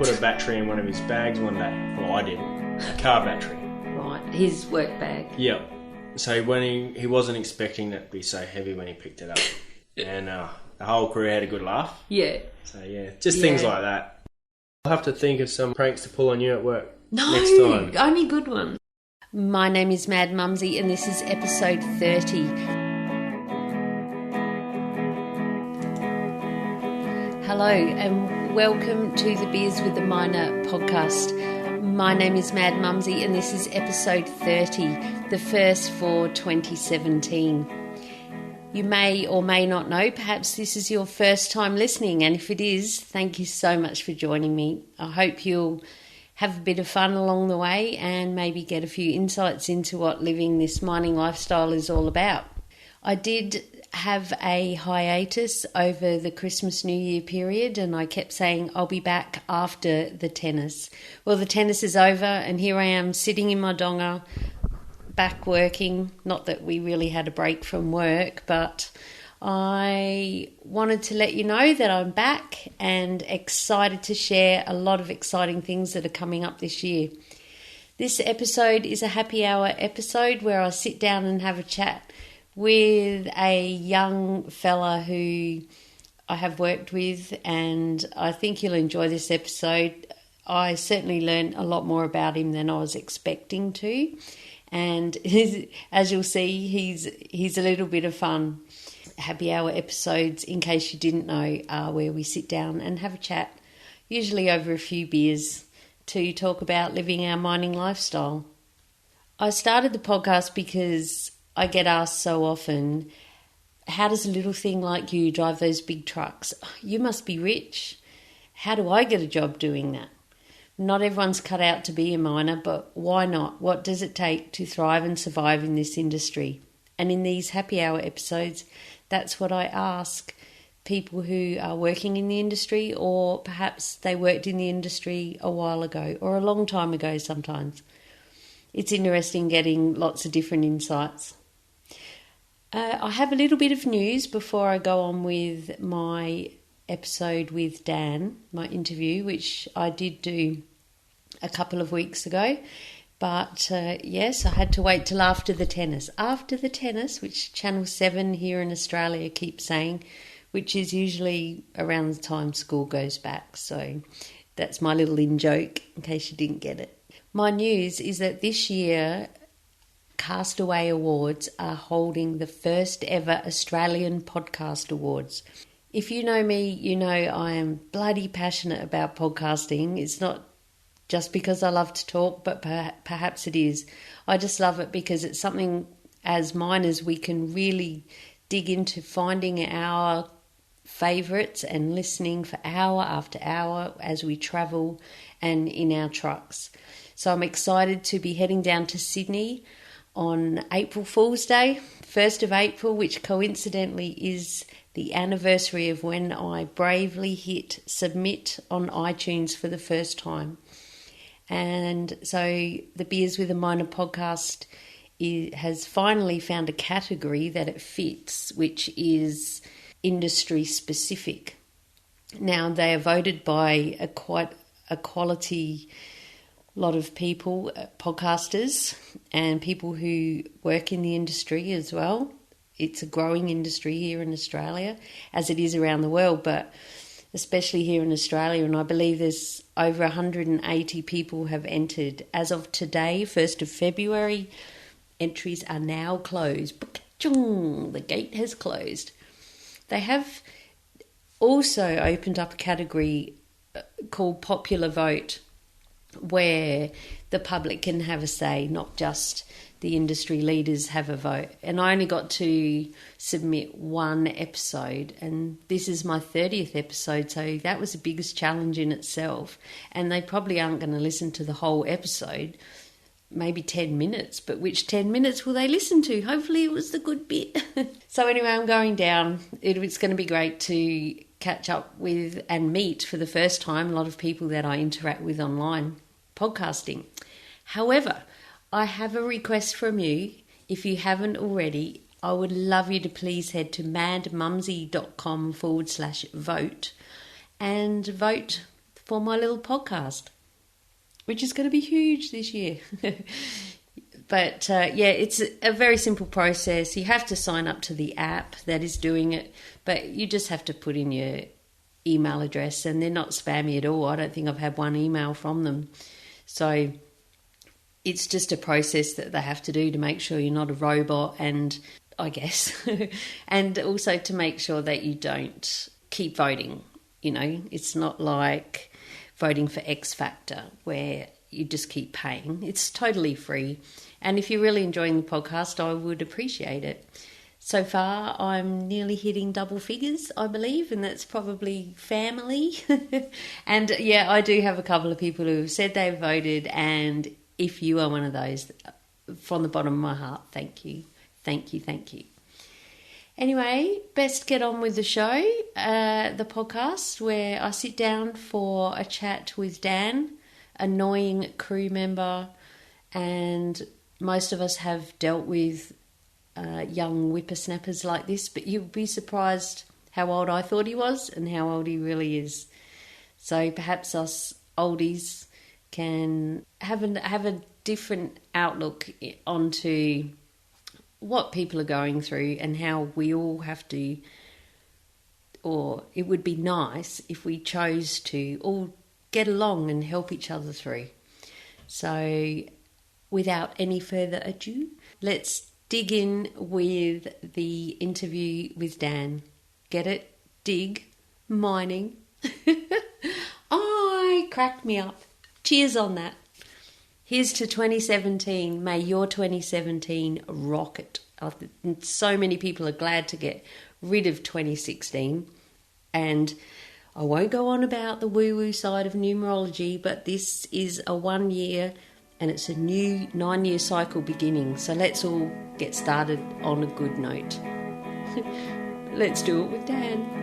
put a battery in one of his bags one day. Well, I did. A car battery. Right, his work bag. Yep. So when he wasn't expecting it to be so heavy when he picked it up. And the whole crew had a good laugh. Yeah. So yeah, just things like that. I'll have to think of some pranks to pull on you at work next time. Only good ones. My name is Mad Mumzie and this is episode 30. Hello and welcome to the Beers with the Miner podcast. My name is Mad Mumzie and this is episode 30, the first for 2017. You may or may not know, perhaps this is your first time listening, and if it is, thank you so much for joining me. I hope you'll have a bit of fun along the way and maybe get a few insights into what living this mining lifestyle is all about. I did have a hiatus over the Christmas New Year period and I kept saying I'll be back after the tennis. Well, the tennis is over and here I am sitting in my donga, back working. Not that we really had a break from work, but I wanted to let you know that I'm back and excited to share a lot of exciting things that are coming up this year. This episode is a happy hour episode where I sit down and have a chat with a young fella who I have worked with, and I think you'll enjoy this episode. I certainly learned a lot more about him than I was expecting to, and as you'll see, he's a little bit of fun. Happy hour episodes, in case you didn't know, are where we sit down and have a chat, usually over a few beers, to talk about living our mining lifestyle. I started the podcast because I get asked so often, how does a little thing like you drive those big trucks? You must be rich. How do I get a job doing that? Not everyone's cut out to be a miner, but why not? What does it take to thrive and survive in this industry? And in these happy hour episodes, that's what I ask people who are working in the industry, or perhaps they worked in the industry a while ago or a long time ago sometimes. It's interesting getting lots of different insights. I have a little bit of news before I go on with my episode with Dan, my interview, which I did do a couple of weeks ago. But yes, I had to wait till after the tennis. After the tennis, which Channel 7 here in Australia keeps saying, which is usually around the time school goes back. So that's my little in-joke in case you didn't get it. My news is that this year Castaway Awards are holding the first ever Australian Podcast Awards. If you know me, you know I am bloody passionate about podcasting. It's not just because I love to talk, but perhaps it is. I just love it because it's something as miners we can really dig into finding our favourites and listening for hour after hour as we travel and in our trucks. So I'm excited to be heading down to Sydney on April Fool's Day, 1st of April, which coincidentally is the anniversary of when I bravely hit submit on iTunes for the first time. And so the Beers with a Miner podcast has finally found a category that it fits, which is industry specific. Now, they are voted by quite a quality lot of people, podcasters and people who work in the industry as well. It's a growing industry here in Australia, as it is around the world, but especially here in Australia. And I believe there's over 180 people have entered. As of today, 1st of February, entries are now closed. The gate has closed. They have also opened up a category called Popular Vote, where the public can have a say, not just the industry leaders have a vote. And I only got to submit one episode, and this is my 30th episode, so that was the biggest challenge in itself. And they probably aren't going to listen to the whole episode, maybe 10 minutes, but which 10 minutes will they listen to? Hopefully it was the good bit. So anyway, I'm going down. It's going to be great to catch up with and meet for the first time a lot of people that I interact with online podcasting. However, I have a request from you. If you haven't already, I would love you to please head to madmumzie.com/vote and vote for my little podcast, which is going to be huge this year. But it's a very simple process. You have to sign up to the app that is doing it, but you just have to put in your email address, and they're not spammy at all. I don't think I've had one email from them. So it's just a process that they have to do to make sure you're not a robot, and I guess, and also to make sure that you don't keep voting. You know, it's not like voting for X Factor where you just keep paying. It's totally free. And if you're really enjoying the podcast, I would appreciate it. So far, I'm nearly hitting double figures, I believe, and that's probably family. And yeah, I do have a couple of people who have said they've voted, and if you are one of those, from the bottom of my heart, thank you. Thank you, thank you. Anyway, best get on with the show, the podcast, where I sit down for a chat with Dan, annoying crew member, and most of us have dealt with young whippersnappers like this, but you'll be surprised how old I thought he was and how old he really is. So perhaps us oldies can have a different outlook onto what people are going through and how we all have to, or it would be nice if we chose to all get along and help each other through. So without any further ado, let's dig in with the interview with Dan. Get it? Dig. Mining. Cracked me up. Cheers on that. Here's to 2017. May your 2017 rocket. So many people are glad to get rid of 2016. And I won't go on about the woo-woo side of numerology, but this is a 1 year and it's a new 9-year cycle beginning. So let's all get started on a good note. Let's do it with Dan.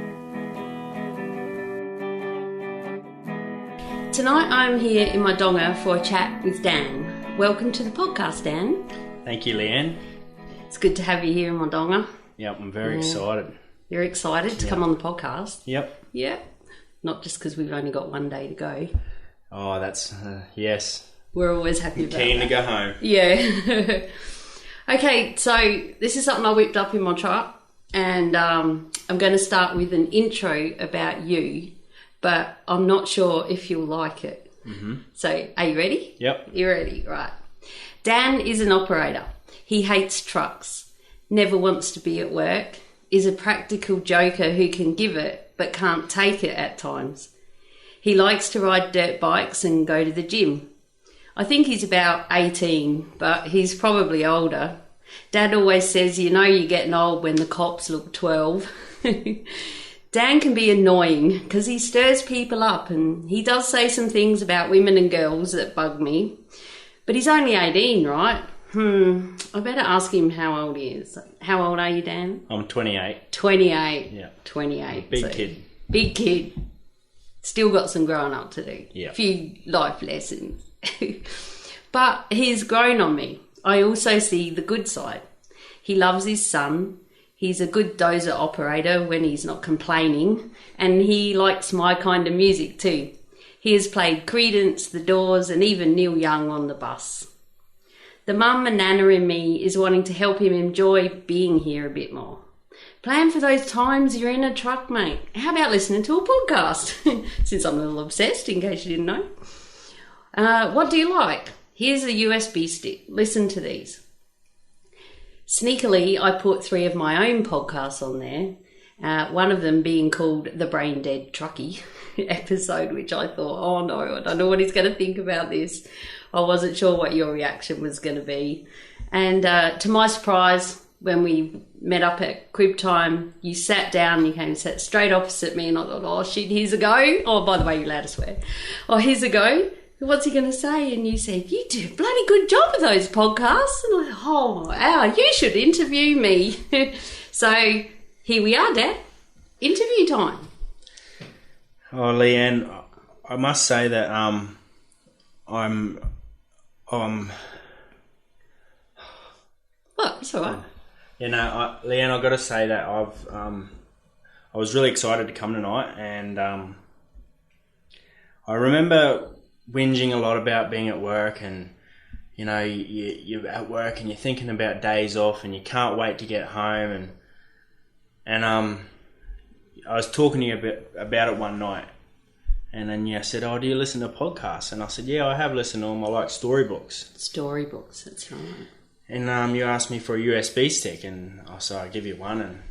Tonight I'm here in my donga for a chat with Dan. Welcome to the podcast, Dan. Thank you, Leanne. It's good to have you here in my donga. Yep, I'm very excited. You're excited to come on the podcast? Yep. Yep. Not just because we've only got 1 day to go. Oh, that's, yes. We're always happy about keen that. to go home. Yeah. Okay, so this is something I whipped up in my truck, and I'm going to start with an intro about you, but I'm not sure if you'll like it. Mm-hmm. So, are you ready? Yep. You're ready, right. Dan is an operator. He hates trucks, never wants to be at work, is a practical joker who can give it but can't take it at times. He likes to ride dirt bikes and go to the gym. I think he's about 18, but he's probably older. Dad always says, you know you're getting old when the cops look 12. Dan can be annoying because he stirs people up and he does say some things about women and girls that bug me. But he's only 18, right? I better ask him how old he is. How old are you, Dan? I'm 28. 28. Yeah. 28. Big kid. Big kid. Still got some growing up to do. Yeah. A few life lessons. But he's grown on me. I also see the good side. He loves his son. He's a good dozer operator when he's not complaining. And he likes my kind of music too. He has played Creedence, The Doors, and even Neil Young on the bus. The mum and nana in me is wanting to help him enjoy being here a bit more. Plan for those times you're in a truck, mate. How about listening to a podcast? Since I'm a little obsessed, in case you didn't know. What do you like? Here's a USB stick. Listen to these. Sneakily, I put 3 of my own podcasts on there. One of them being called The Brain Dead Truckie episode, which I thought, oh no, I don't know what he's going to think about this. I wasn't sure what your reaction was going to be. And to my surprise, when we met up at crib time, you sat down, you came and sat straight opposite me, and I thought, oh shit, here's a go. Oh, by the way, you're allowed to swear. Oh, here's a go. What's he going to say? And you said, you do a bloody good job of those podcasts. And I thought, oh, wow, you should interview me. So here we are, Dad. Interview time. Oh, Leanne, I must say that I'm What? It's all right. You know, Leanne, I've got to say that I was really excited to come tonight, and I remember whinging a lot about being at work, and you know, you're at work and you're thinking about days off, and you can't wait to get home, and I was talking to you about it one night, and then you said, "Oh, do you listen to podcasts?" And I said, "Yeah, I have listened to them. I like storybooks." Storybooks, that's right. And you asked me for a USB stick, and so I give you one, and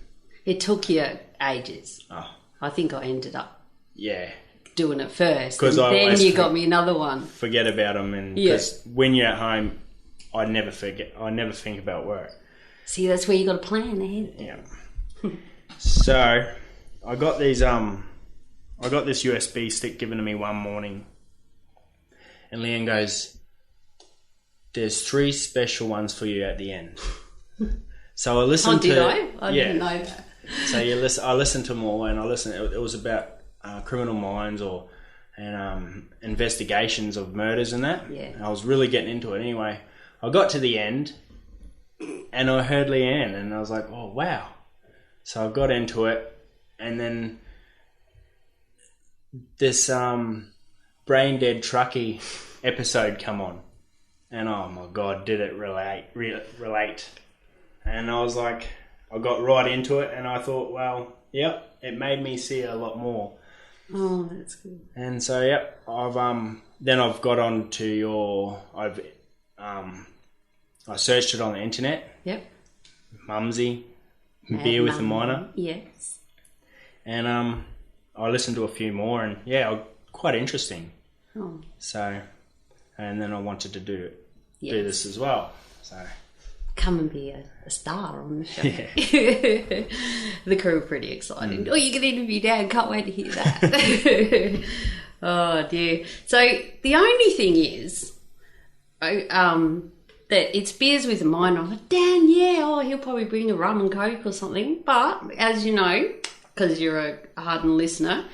it took you ages. Oh, I think I ended up yeah doing it first, and then you got me another one. Forget about them, and because when you're at home, I never think about work. See, that's where you got to plan ahead. Yeah. So I got these. I got this USB stick given to me one morning, and Leanne goes, "There's 3 special ones for you at the end." So I listened to. Oh, did I? I didn't know that. So I listened to them all, and it was about criminal minds and investigations of murders and that. Yeah. And I was really getting into it. Anyway, I got to the end, and I heard Leanne, and I was like, "Oh wow!" So I got into it, and then this brain dead truckie episode come on, and oh my god, did it relate? And I was like, I got right into it, and I thought, well, yep, it made me see a lot more. Oh, that's good. And so, yep, I've got on to your, I searched it on the internet. Yep. Mumzie, beer with a minor. Yes. And I listened to a few more, and yeah, quite interesting. Oh. So, and then I wanted to do this as well. So. Come and be a star on the show. Yeah. The crew are pretty excited. Oh, you can interview Dad. Can't wait to hear that. Oh, dear. So the only thing is that it's beers with a minor. I'm like, Dan, he'll probably bring a rum and coke or something. But as you know, because you're a hardened listener,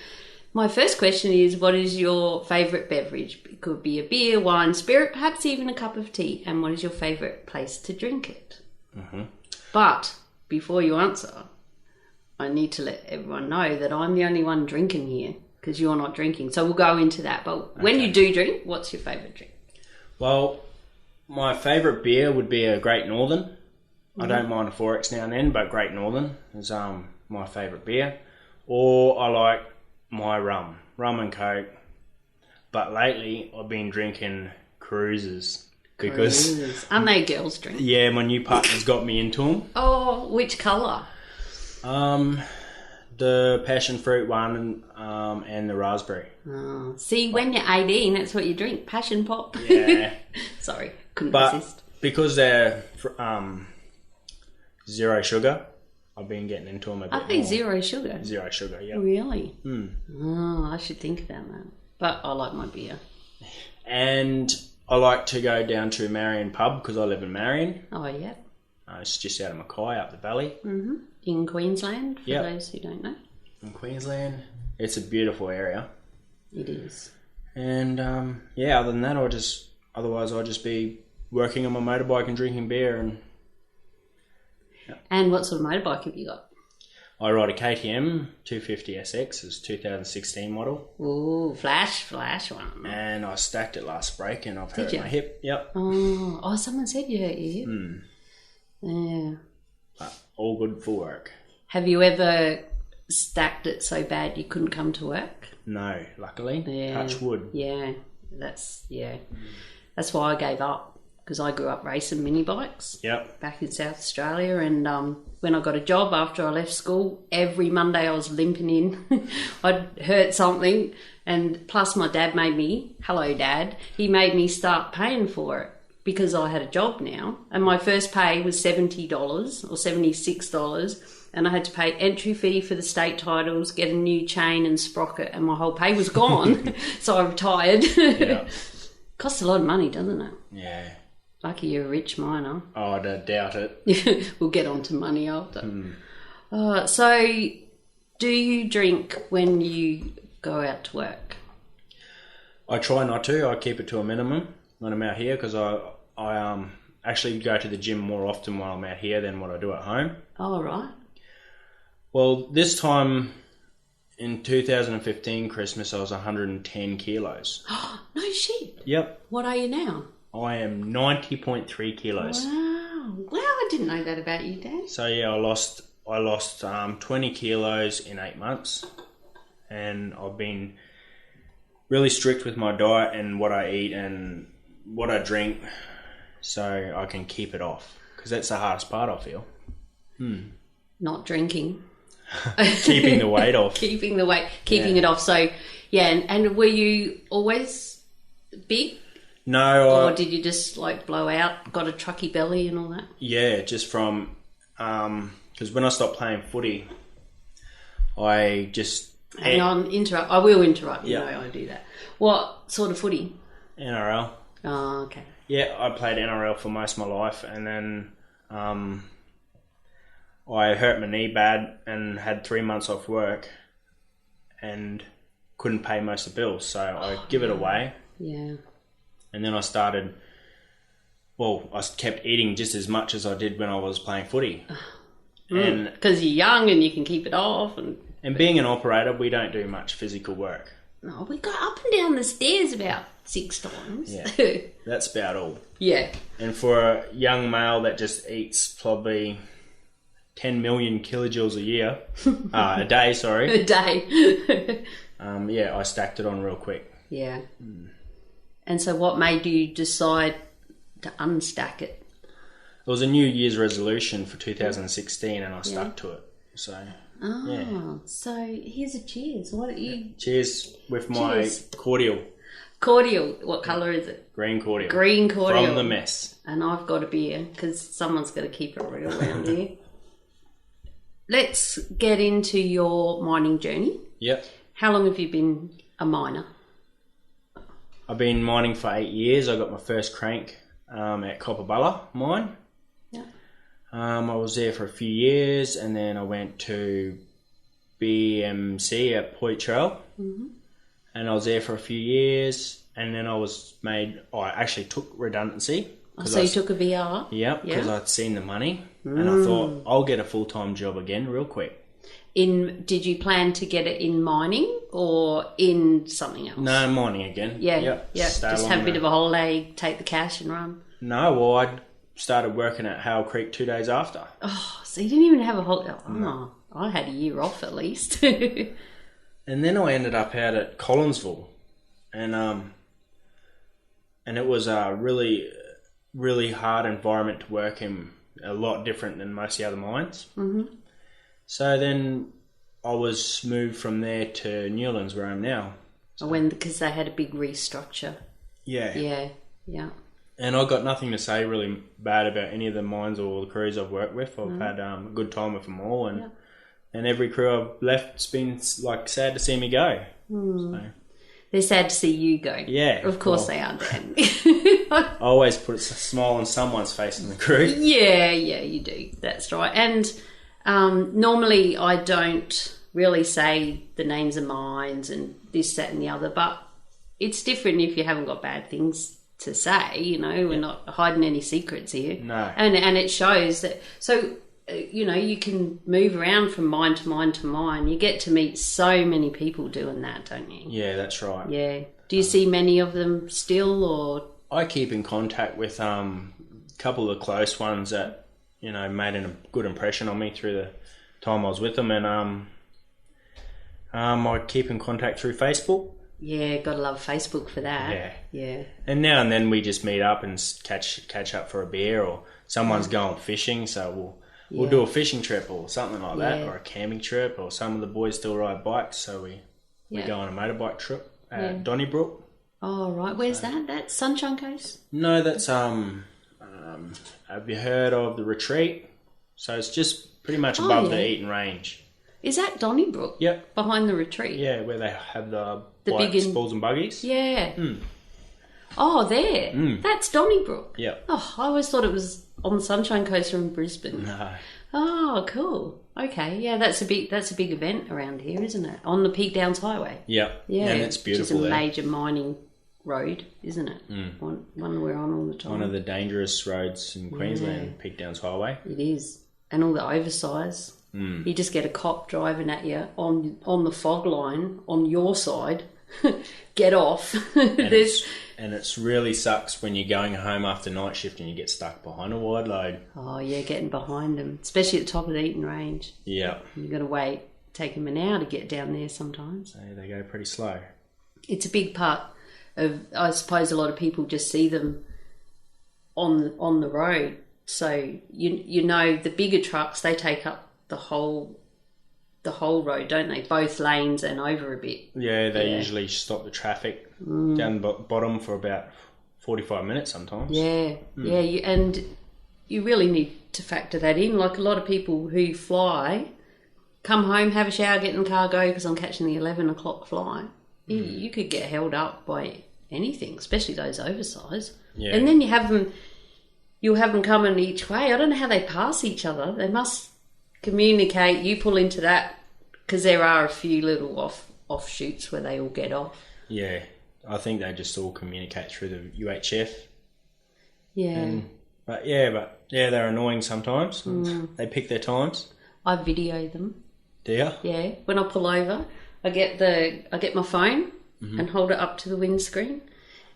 my first question is, what is your favourite beverage? It could be a beer, wine, spirit, perhaps even a cup of tea. And what is your favourite place to drink it? Mm-hmm. But before you answer, I need to let everyone know that I'm the only one drinking here because you're not drinking. So we'll go into that. But when you do drink, what's your favourite drink? Well, my favourite beer would be a Great Northern. Mm-hmm. I don't mind a Forex now and then, but Great Northern is my favourite beer. Or I like my rum and coke, but lately I've been drinking cruises because aren't they girls' drink? Yeah, my new partner's got me into them. Oh, which colour? The passion fruit one and the raspberry. Oh, see, when you're 18, that's what you drink. Passion pop. Yeah. Sorry, couldn't but resist. Because they're zero sugar, I've been getting into them a bit more. I think zero sugar. Zero sugar, yeah. Really? Oh, I should think about that. But I like my beer. And I like to go down to Marion Pub because I live in Marion. Oh, yeah. It's just out of Mackay, up the valley. Mm-hmm. In Queensland, for those who don't know. In Queensland. It's a beautiful area. It is. And, other than that, I'll just be working on my motorbike and drinking beer and... And what sort of motorbike have you got? I ride a KTM 250 SX, it's 2016 model. Ooh, flash one. And I stacked it last break and I've hurt my hip. Yep. Oh, someone said you hurt your hip. Yeah. But all good for work. Have you ever stacked it so bad you couldn't come to work? No, luckily. Yeah. Touch wood. Yeah, that's why I gave up. Because I grew up racing mini bikes back in South Australia, and when I got a job after I left school, every Monday I was limping in. I'd hurt something, and plus my dad made me, hello Dad, he made me start paying for it because I had a job now, and my first pay was $70 or $76, and I had to pay entry fee for the state titles, get a new chain and sprocket, and my whole pay was gone. So I retired. Yeah. Costs a lot of money, doesn't it? Yeah. Lucky you're a rich miner. Oh, I doubt it. We'll get on to money after. So, do you drink when you go out to work? I try not to. I keep it to a minimum when I'm out here because I actually go to the gym more often while I'm out here than what I do at home. Oh, right. Well, this time in 2015 Christmas, I was 110 kilos. No shit. Yep. What are you now? I am 90.3 kilos. Wow. Wow, I didn't know that about you, Dad. So yeah, I lost 20 kilos in 8 months, and I've been really strict with my diet and what I eat and what I drink, so I can keep it off, because that's the hardest part, I feel. Not drinking. Keeping the weight off. Keeping it off. So yeah, and were you always big? No. Or did you just like blow out, got a trucky belly and all that? Yeah, just from because when I stopped playing footy, I just Hang on, interrupt. I will interrupt. You Yeah. know I do that. What sort of footy? NRL. Oh, okay. Yeah, I played NRL for most of my life, and then I hurt my knee bad and had 3 months off work and couldn't pay most of the bills, so I give it away. Yeah. And then I kept eating just as much as I did when I was playing footy. And Because you're young and you can keep it off. And being an operator, we don't do much physical work. No, we got up and down the stairs about 6 times. Yeah. That's about all. Yeah. And for a young male that just eats probably 10 million kilojoules a day, sorry. A day. Yeah, I stacked it on real quick. Yeah. And so what made you decide to unstack it? It was a New Year's resolution for 2016, and I stuck to it. So, So here's a cheers. What you? Cheers with my cordial. Cordial. What colour is it? Green cordial. Green cordial. From the mess. And I've got a beer because someone's got to keep it real around here. Let's get into your mining journey. Yep. How long have you been a miner? I've been mining for 8 years. I got my first crank at Copperbulla mine. Yeah. I was there for a few years, and then I went to BMC at Poitrel, and I was there for a few years, and then I actually took redundancy. So you took a VR? Yep, because I'd seen the money, and I thought, I'll get a full-time job again real quick. Did you plan to get it in mining or in something else? No, mining again. Yeah, Yep. yeah. Just have a bit of a holiday, take the cash and run. No, well, I started working at Hale Creek 2 days after. Oh, so you didn't even have a holiday? Oh, I had a year off at least. And then I ended up out at Collinsville, and it was a really, really hard environment to work in, a lot different than most of the other mines. Mm-hmm. So then I was moved from there to Newlands, where I am now. Because they had a big restructure. Yeah. Yeah, yeah. And I got nothing to say really bad about any of the mines or the crews I've worked with. I've had a good time with them all, and every crew I've left's been like sad to see me go. So. They're sad to see you go. Yeah. Of course they are, Dan. I always put a smile on someone's face in the crew. Yeah, you do. That's right. And normally I don't really say the names of mines and this, that and the other, but it's different if you haven't got bad things to say, we're not hiding any secrets here. No. And it shows that, so, you can move around from mine to mine to mine. You get to meet so many people doing that, don't you? Yeah, that's right. Yeah. Do you see many of them still, or? I keep in contact with a couple of close ones that, made a good impression on me through the time I was with them, and I keep in contact through Facebook. Yeah, gotta love Facebook for that. Yeah. And now and then we just meet up and catch up for a beer, or someone's going fishing, so we'll do a fishing trip or something like that, or a camping trip, or some of the boys still ride bikes, so we go on a motorbike trip at Donnybrook. Oh right, where's that? That's Sunshine Coast? No, that's have you heard of the Retreat? So it's just pretty much above the Eaton Range. Is that Donnybrook? Yep. Behind the Retreat? Yeah, where they have the big balls and buggies. Yeah. Oh, there. That's Donnybrook. Yeah. Oh, I always thought it was on the Sunshine Coast or in Brisbane. No. Oh, cool. Okay, yeah, that's a big event around here, isn't it? On the Peak Downs Highway. Yeah. Yeah. And it's beautiful. Which is a there. major mining road, isn't it? One we're on all the time. One of the dangerous roads in Queensland, Peak Downs Highway. It is. And all the oversize. You just get a cop driving at you on the fog line on your side. Get off. And it's really sucks when you're going home after night shift and you get stuck behind a wide load. Oh yeah, getting behind them, especially at the top of the eating range. Yeah. You've got to wait, take them an hour to get down there sometimes. So they go pretty slow. It's a big part of, I suppose a lot of people just see them on the road. So you know the bigger trucks, they take up the whole road, don't they? Both lanes and over a bit. Yeah, they usually stop the traffic down the bottom for about 45 minutes sometimes. Yeah, and you really need to factor that in. Like a lot of people who fly, come home, have a shower, get in the car, go because I'm catching the 11 o'clock flight. You could get held up by anything, especially those oversized. Yeah. And then you'll have them coming each way. I don't know how they pass each other. They must communicate. You pull into that because there are a few little offshoots where they all get off. Yeah, I think they just all communicate through the UHF. Yeah. But they're annoying sometimes. They pick their times. I video them. Do you? Yeah. When I pull over, I get my phone and hold it up to the windscreen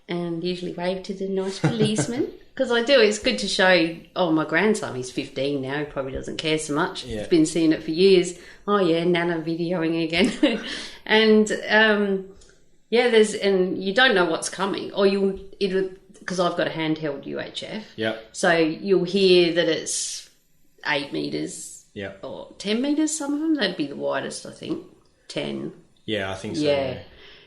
and usually wave to the nice policeman. Because I do, it's good to show, my grandson, he's 15 now, he probably doesn't care so much. Yeah. He's been seeing it for years. Oh yeah, Nana videoing again. And and you don't know what's coming. Or because I've got a handheld UHF. Yeah. So you'll hear that it's 8 metres. Yeah. Or 10 metres, some of them. That'd be the widest, I think. 10. Yeah, I think so. Yeah.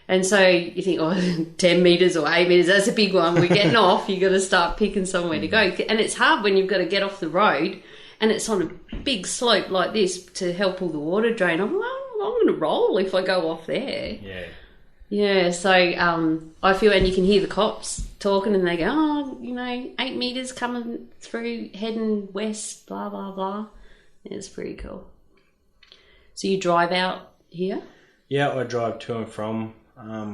And so you think, 10 metres or 8 metres, that's a big one. We're getting off. You've got to start picking somewhere to go. And it's hard when you've got to get off the road and it's on a big slope like this to help all the water drain. I'm going to roll if I go off there. Yeah. Yeah, so I feel, and you can hear the cops talking and they go, 8 metres coming through, heading west, blah, blah, blah. It's pretty cool. So you drive out here? Yeah, I drive to and from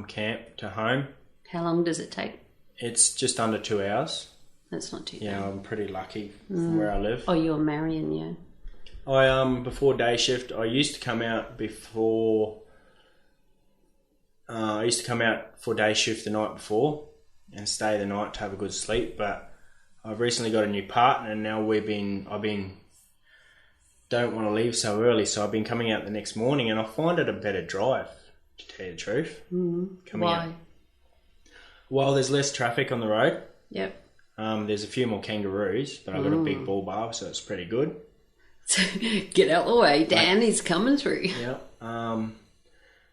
camp to home. How long does it take? It's just under 2 hours. That's not too bad. Yeah, I'm pretty lucky from where I live. Oh, you're Marion, yeah. Before day shift, I used to come out for day shift the night before and stay the night to have a good sleep. But I've recently got a new partner, and now don't want to leave so early, so I've been coming out the next morning, and I find it a better drive, to tell you the truth. Why? Well, there's less traffic on the road. Yep. There's a few more kangaroos, but I've got a big bull bar, so it's pretty good. Get out the way, Dan. He's coming through. Yeah.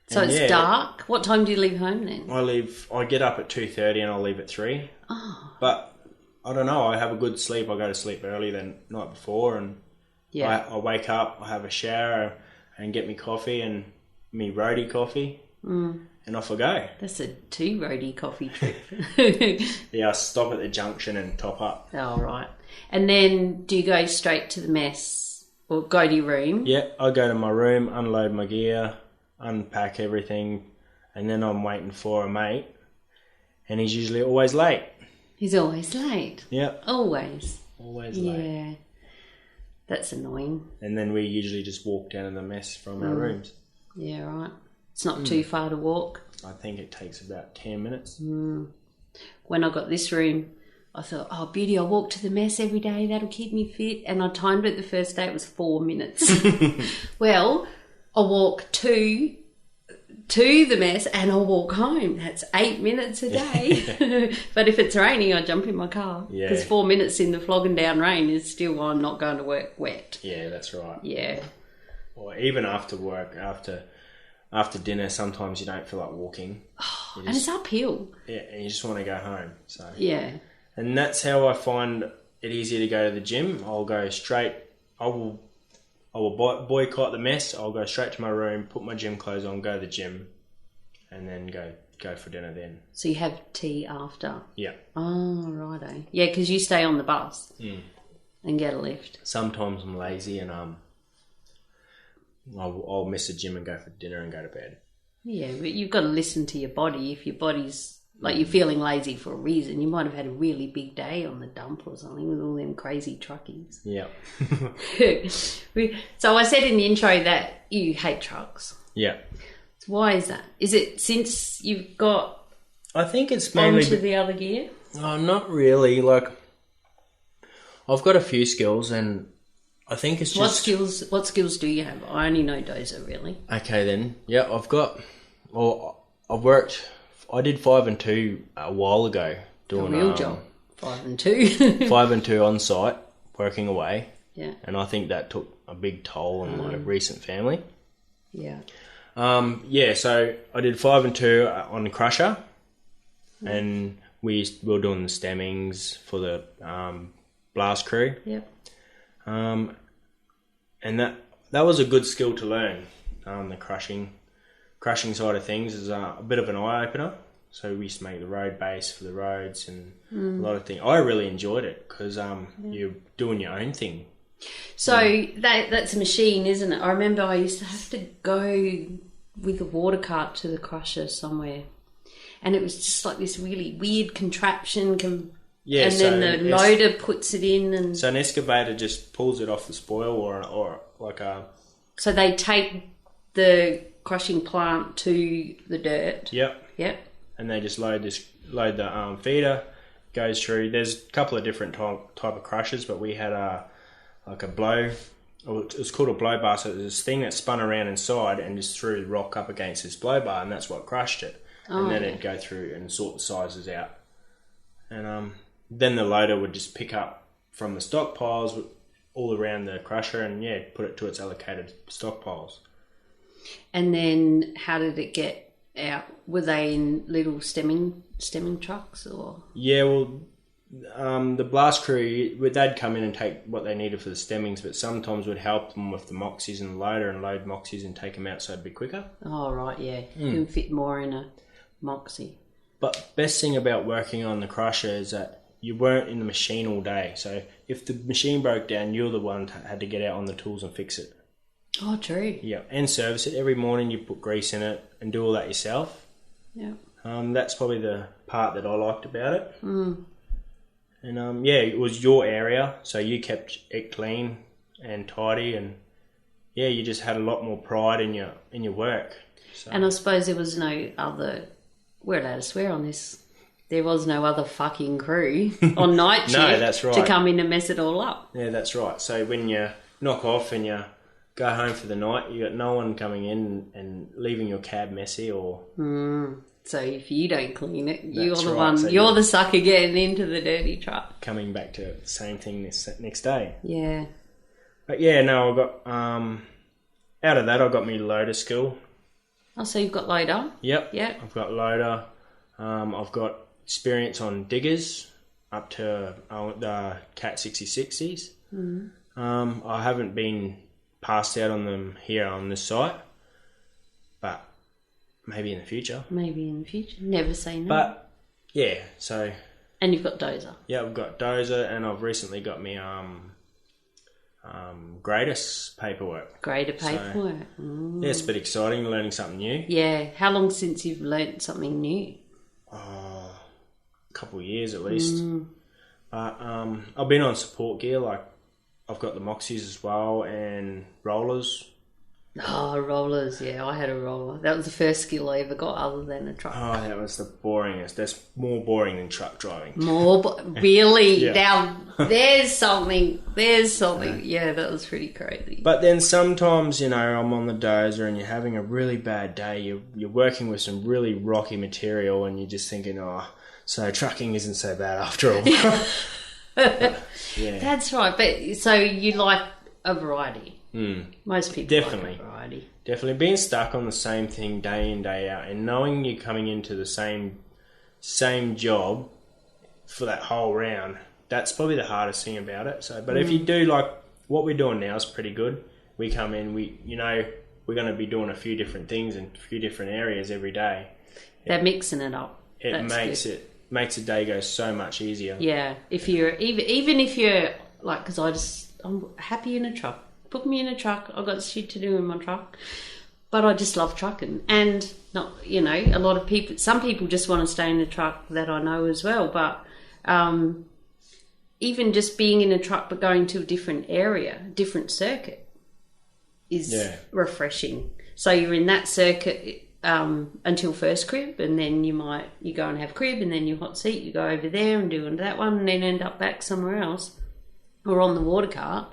So it's dark. What time do you leave home then? I get up at 2:30 and I'll leave at 3. Oh. But I don't know. I have a good sleep. I go to sleep early the night before, and I wake up. I have a shower and get me coffee and me roadie coffee, and off I go. That's a 2 roadie coffee trip. Yeah, I stop at the junction and top up. Oh, right. And then do you go straight to the mess or go to your room? Yeah, I go to my room, unload my gear, unpack everything, and then I'm waiting for a mate, and he's usually always late. He's always late? Yeah. Always? Always late. Yeah. That's annoying. And then we usually just walk down to the mess from our rooms. Yeah, right. It's not too far to walk. I think it takes about 10 minutes. When I got this room, I thought, oh, beauty, I'll walk to the mess every day. That'll keep me fit. And I timed it the first day. It was 4 minutes. Well, I'll walk to the mess and I'll walk home. That's 8 minutes a day. But if it's raining, I jump in my car. Yeah. Because 4 minutes in the flogging down rain is still, I'm not going to work wet. Yeah, that's right. Yeah. Or even after work, after dinner, sometimes you don't feel like walking. And it's uphill. Yeah, and you just want to go home. So yeah. And that's how I find it easier to go to the gym. I'll go straight. I will boycott the mess. I'll go straight to my room, put my gym clothes on, go to the gym, and then go for dinner then. So you have tea after? Yeah. Oh, righto. Yeah, because you stay on the bus and get a lift. Sometimes I'm lazy and I'll miss the gym and go for dinner and go to bed. Yeah, but you've got to listen to your body. If your body's Like you're feeling lazy for a reason. You might have had a really big day on the dump or something with all them crazy truckies. Yeah. So I said in the intro that you hate trucks. Yeah. So why is that? Is it since you've got I think it's mainly... onto the other gear? Oh, not really. Like, I've got a few skills and I think it's just... What skills do you have? I only know dozer, really. Okay, then. Yeah, I've worked... I did 5 and 2 a while ago. Doing a real job. 5 and 2. 5 and 2 on site, working away. Yeah. And I think that took a big toll on my recent family. Yeah. So I did 5 and 2 on the crusher, and we were doing the stemmings for the blast crew. Yep. And that was a good skill to learn. The crushing side of things is a bit of an eye opener. So we used to make the road base for the roads and a lot of things. I really enjoyed it because you're doing your own thing. So that's a machine, isn't it? I remember I used to have to go with a water cart to the crusher somewhere, and it was just like this really weird contraption. And then the loader puts it in, and so an excavator just pulls it off the spoil, or like a. So they take the crushing plant to the dirt. Yep. And they just load the feeder, goes through. There's a couple of different type of crushers, but we had a blow. It was called a blow bar. So it was this thing that spun around inside and just threw the rock up against this blow bar, and that's what crushed it. And then it'd go through and sort the sizes out. And then the loader would just pick up from the stockpiles all around the crusher and put it to its allocated stockpiles. And then how did it get out? Were they in little stemming trucks or? Yeah, well, the blast crew, they'd come in and take what they needed for the stemmings, but sometimes would help them with the moxies and the loader and load moxies and take them out so it'd be quicker. Oh, right, yeah. You can fit more in a moxie. But best thing about working on the crusher is that you weren't in the machine all day. So if the machine broke down, you're the one that had to get out on the tools and fix it. Oh, true. Yeah, and service it. Every morning you put grease in it and do all that yourself. Yeah. That's probably the part that I liked about it. And it was your area, so you kept it clean and tidy, and you just had a lot more pride in your work. So. And I suppose there was no other. We're allowed to swear on this. There was no other fucking crew on night shift no, that's right. to come in and mess it all up. Yeah, that's right. So when you knock off and you go home for the night, you got no one coming in and leaving your cab messy or. So if you don't clean it, you're the right. one. So you're the sucker getting into the dirty truck. Coming back to the same thing this next day. Yeah. But I got out of that I got me loader skill. Oh, so you've got loader? Yep. Yep. I've got loader. I've got experience on diggers up to the Cat 6060s. I haven't been passed out on them here on this site, but maybe in the future. Never say no. But so. And you've got dozer. Yeah, I've got dozer, and I've recently got me grader paperwork. Grader paperwork. So, it's a bit exciting learning something new. Yeah. How long since you've learnt something new? A couple of years at least. But I've been on support gear, like I've got the moxies as well and rollers. Oh, rollers, yeah, I had a roller. That was the first skill I ever got other than a truck. Oh, that was the boringest. That's more boring than truck driving. Really? Yeah. Now, there's something. Yeah, that was pretty crazy. But then sometimes, I'm on the dozer and you're having a really bad day. You're working with some really rocky material and you're just thinking, so trucking isn't so bad after all. Yeah. That's right. But so you like a variety. Most people definitely like a variety. Definitely being stuck on the same thing day in, day out, and knowing you're coming into the same job for that whole round. That's probably the hardest thing about it. So, but if you do like what we're doing now is pretty good. We come in, we're going to be doing a few different things in a few different areas every day. They're mixing it up. It makes the day go so much easier. Yeah, if you're even if you're like, because I'm happy in a truck. Put me in a truck. I've got shit to do in my truck. But I just love trucking, and not, a lot of people. Some people just want to stay in a truck that I know as well. But even just being in a truck but going to a different area, different circuit, is refreshing. So you're in that circuit until first crib, and then you go and have crib, and then your hot seat, you go over there and do that one, and then end up back somewhere else, or on the water cart.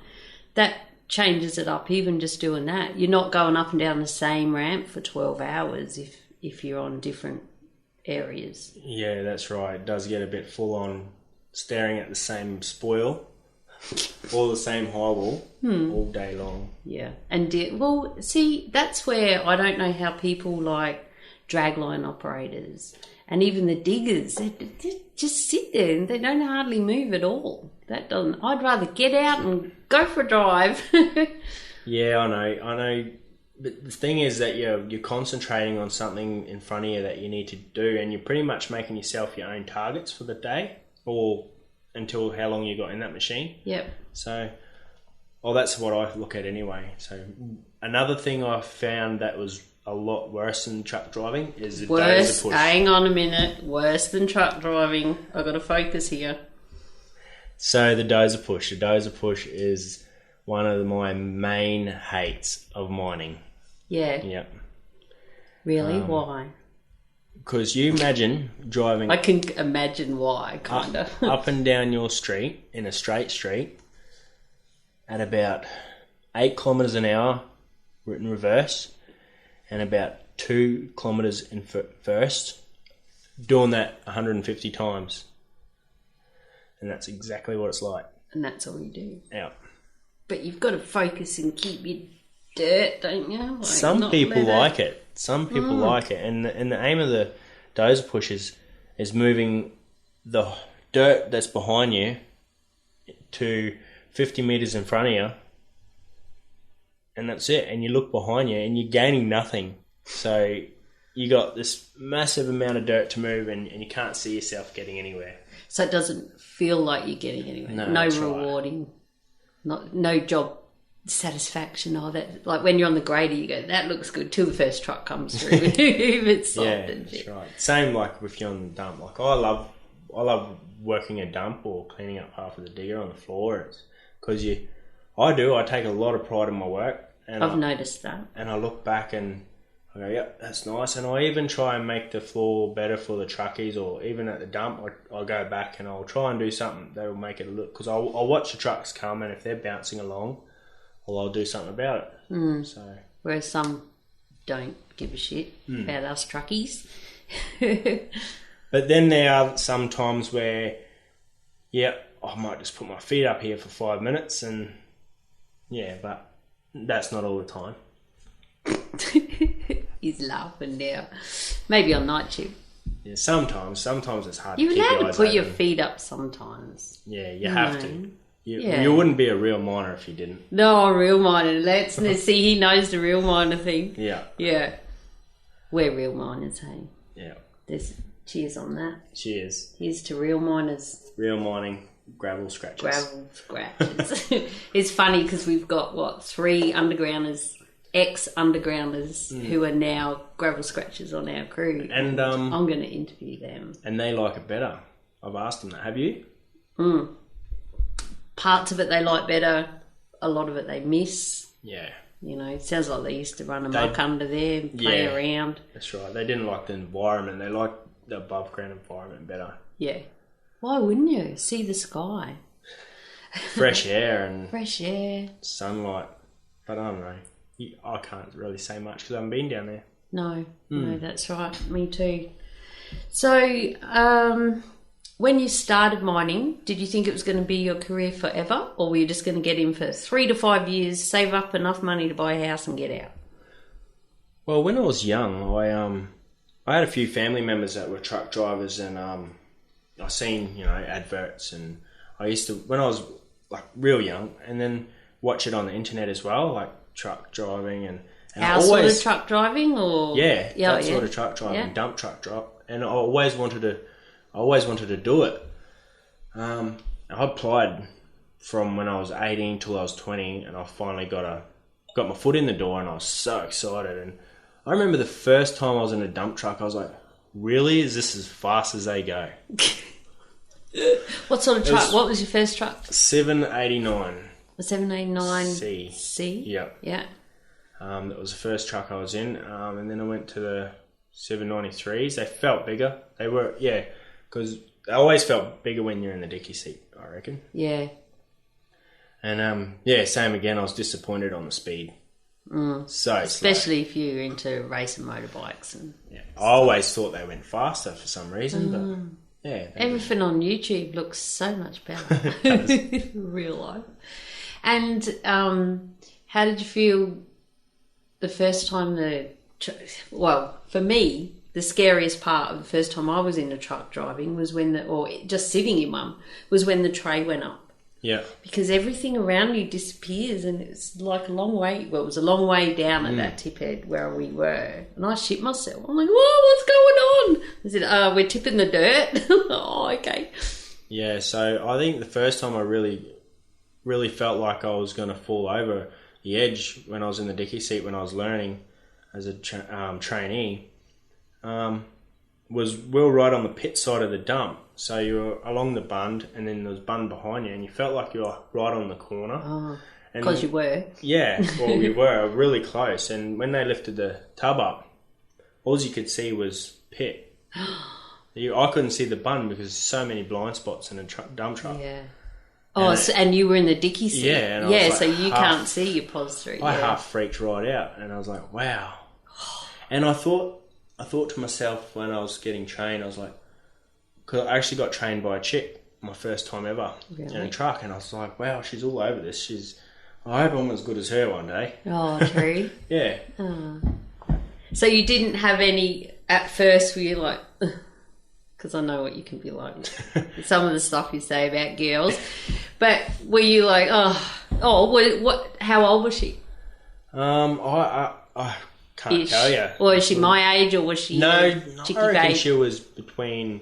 That changes it up, even just doing that. You're not going up and down the same ramp for 12 hours if you're on different areas. Yeah, that's right. It does get a bit full on staring at the same spoil or the same high wall all day long. Yeah. And see, that's where I don't know how people like dragline operators and even the diggers, they just sit there and they don't hardly move at all. I'd rather get out and go for a drive. Yeah, I know. But the thing is that you're concentrating on something in front of you that you need to do, and you're pretty much making yourself your own targets for the day, or until how long you got in that machine. Yep. So, that's what I look at anyway. So another thing I found that was a lot worse than truck driving is the dozer push. Hang on a minute. Worse than truck driving. I've got to focus here. So the dozer push. The dozer push is one of my main hates of mining. Yeah. Yep. Really? Why? Because you imagine driving... I can imagine why, kind of. Up and down your street, in a straight street, at about 8 kilometres an hour in reverse, and about 2 kilometres in first, doing that 150 times. And that's exactly what it's like. And that's all you do. Yeah. But you've got to focus and keep your dirt, don't you? Like, some people like it. Some people like it. And the aim of the dozer push is moving the dirt that's behind you to 50 metres in front of you. And that's it. And you look behind you and you're gaining nothing. So you got this massive amount of dirt to move, and you can't see yourself getting anywhere. So it doesn't feel like you're getting anywhere. No rewarding. Right. No job satisfaction. That, like when you're on the grader, you go, that looks good, till the first truck comes through. If it's soft and shit. That's right. Same like if you're on the dump. Like I love working a dump or cleaning up half of the digger on the floor. Because I take a lot of pride in my work. And I've noticed that. And I look back and I go, yep, that's nice. And I even try and make the floor better for the truckies, or even at the dump, I'll go back and I'll try and do something that will make it look... Because I'll watch the trucks come, and if they're bouncing along, well, I'll do something about it. So, whereas some don't give a shit about us truckies. But then there are some times where, I might just put my feet up here for 5 minutes, and but that's not all the time. He's laughing now. Maybe on night shift. Yeah, sometimes it's hard You're to keep your eyes allowed to put open. your feet up sometimes. Yeah, you have to. You wouldn't be a real miner if you didn't. No, a real miner. Let's see, he knows the real miner thing. Yeah. Yeah. We're real miners, hey? Yeah. Cheers on that. Cheers. Here's to real miners. Real mining, gravel scratches. It's funny because we've got, 3 undergrounders, ex-undergrounders who are now gravel scratchers on our crew. And I'm going to interview them. And they like it better. I've asked them that. Have you? Parts of it they like better. A lot of it they miss. Yeah. It sounds like they used to run amok under there and play around. That's right. They didn't like the environment. They liked the above ground environment better. Yeah. Why wouldn't you? See the sky. Fresh air and... Fresh air. Sunlight. But I don't know. I can't really say much because I haven't been down there. No, that's right. Me too. So, when you started mining, did you think it was going to be your career forever, or were you just going to get in for 3 to 5 years, save up enough money to buy a house and get out? Well, when I was young, I had a few family members that were truck drivers, and I seen adverts, and I used to, when I was like real young, and then watch it on the internet as well, like truck driving and our sort of truck driving, or that sort of truck driving, dump truck drop, and I always wanted to do it. I applied from when I was 18 till I was 20, and I finally got my foot in the door, and I was so excited. And I remember the first time I was in a dump truck, I was like, really? Is this as fast as they go? What sort of truck? What was your first truck? 789. A 789 C. C? Yep. Yeah. That was the first truck I was in. And then I went to the 793s. They felt bigger. They were, because they always felt bigger when you're in the dicky seat, I reckon. Yeah. And, same again. I was disappointed on the speed. So especially if you're into racing motorbikes. And I always thought they went faster for some reason, but everything on YouTube looks so much better in real life. And how did you feel the first time for me, the scariest part of the first time I was in a truck driving was or just sitting in one, was when the tray went up. Yeah. Because everything around you disappears, and it's like a long way. Well, it was a long way down at that tip head where we were. And I shit myself. I'm like, whoa, what's going on? I said, we're tipping the dirt. Oh, okay. Yeah, so I think the first time I really, really felt like I was going to fall over the edge when I was in the dicky seat when I was learning as a trainee was we were right on the pit side of the dump. So you were along the bund, and then there was bund behind you, and you felt like you were right on the corner. Oh, because you were. Yeah, well, we were really close. And when they lifted the tub up, all you could see was pit. I couldn't see the bund because there's so many blind spots in a dump truck. Yeah. Oh, and you were in the dicky seat. Yeah. And so you can't see your pos through. I half freaked right out, and I was like, wow. And I thought to myself when I was getting trained, I was like, because I actually got trained by a chick, my first time ever in a truck, and I was like, wow, she's all over this. I hope I'm as good as her one day. Oh, true. Yeah. Oh. So you didn't have any, at first were you like, because I know what you can be like, some of the stuff you say about girls, but were you like, what? How old was she? I can't tell you. Or was she my age, or was she I reckon babe? she was between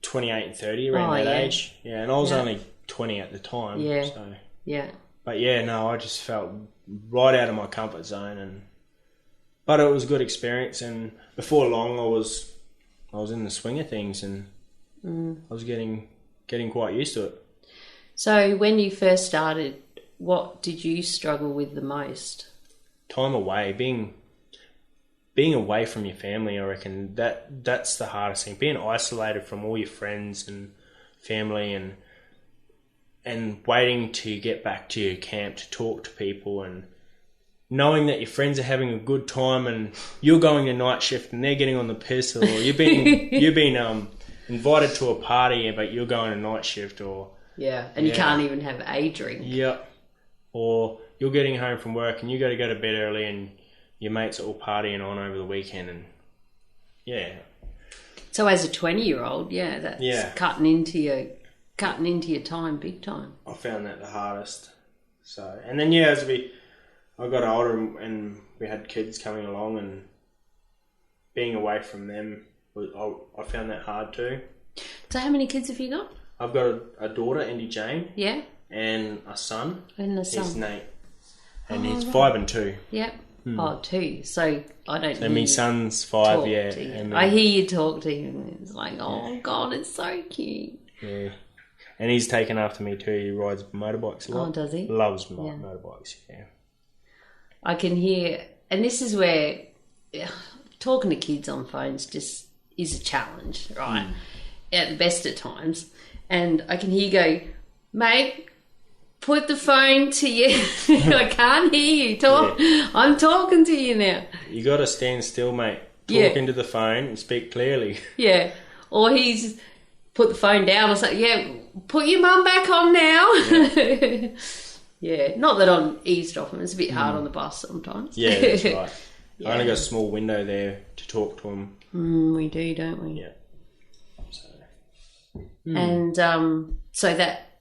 28 and 30, around that age. Yeah, and I was only 20 at the time. Yeah. So. Yeah. But I just felt right out of my comfort zone, but it was a good experience. And before long, I was in the swing of things, and I was getting quite used to it. So when you first started, what did you struggle with the most? Time away, being away from your family. I reckon that's the hardest thing. Being isolated from all your friends and family, and waiting to get back to your camp to talk to people, and knowing that your friends are having a good time and you're going to night shift and they're getting on the piss, or you've been invited to a party but you're going to night shift, or you can't even have a drink. Yeah. Or you're getting home from work and you got to go to bed early, and your mates are all partying on over the weekend, and So as a 20-year-old, that's cutting into your time big time. I found that the hardest. So, and then as I got older and we had kids coming along, and being away from them, I found that hard too. So how many kids have you got? I've got a daughter, Andy Jane. Yeah. And a son. And a son. He's Nate. And he's 5 and 2. Yep. Oh, 2. So I don't. And my son's 5. Yeah. And I hear you talk to him, and it's like, God, it's so cute. Yeah. And he's taken after me too. He rides motorbikes a lot. Oh, does he? Loves motorbikes. Yeah. I can hear, and this is where talking to kids on phones just is a challenge, right? At the best of times. And I can hear you go, mate, put the phone to you. I can't hear you talk. Yeah. I'm talking to you now. You got to stand still, mate. Talk into the phone and speak clearly. Yeah. Or he's put the phone down or something. Put your mum back on now. Yeah. Not that I'm eavesdropping. It's a bit hard on the bus sometimes. Yeah, that's right. I only got a small window there to talk to him. We do, don't we? Yeah. And so that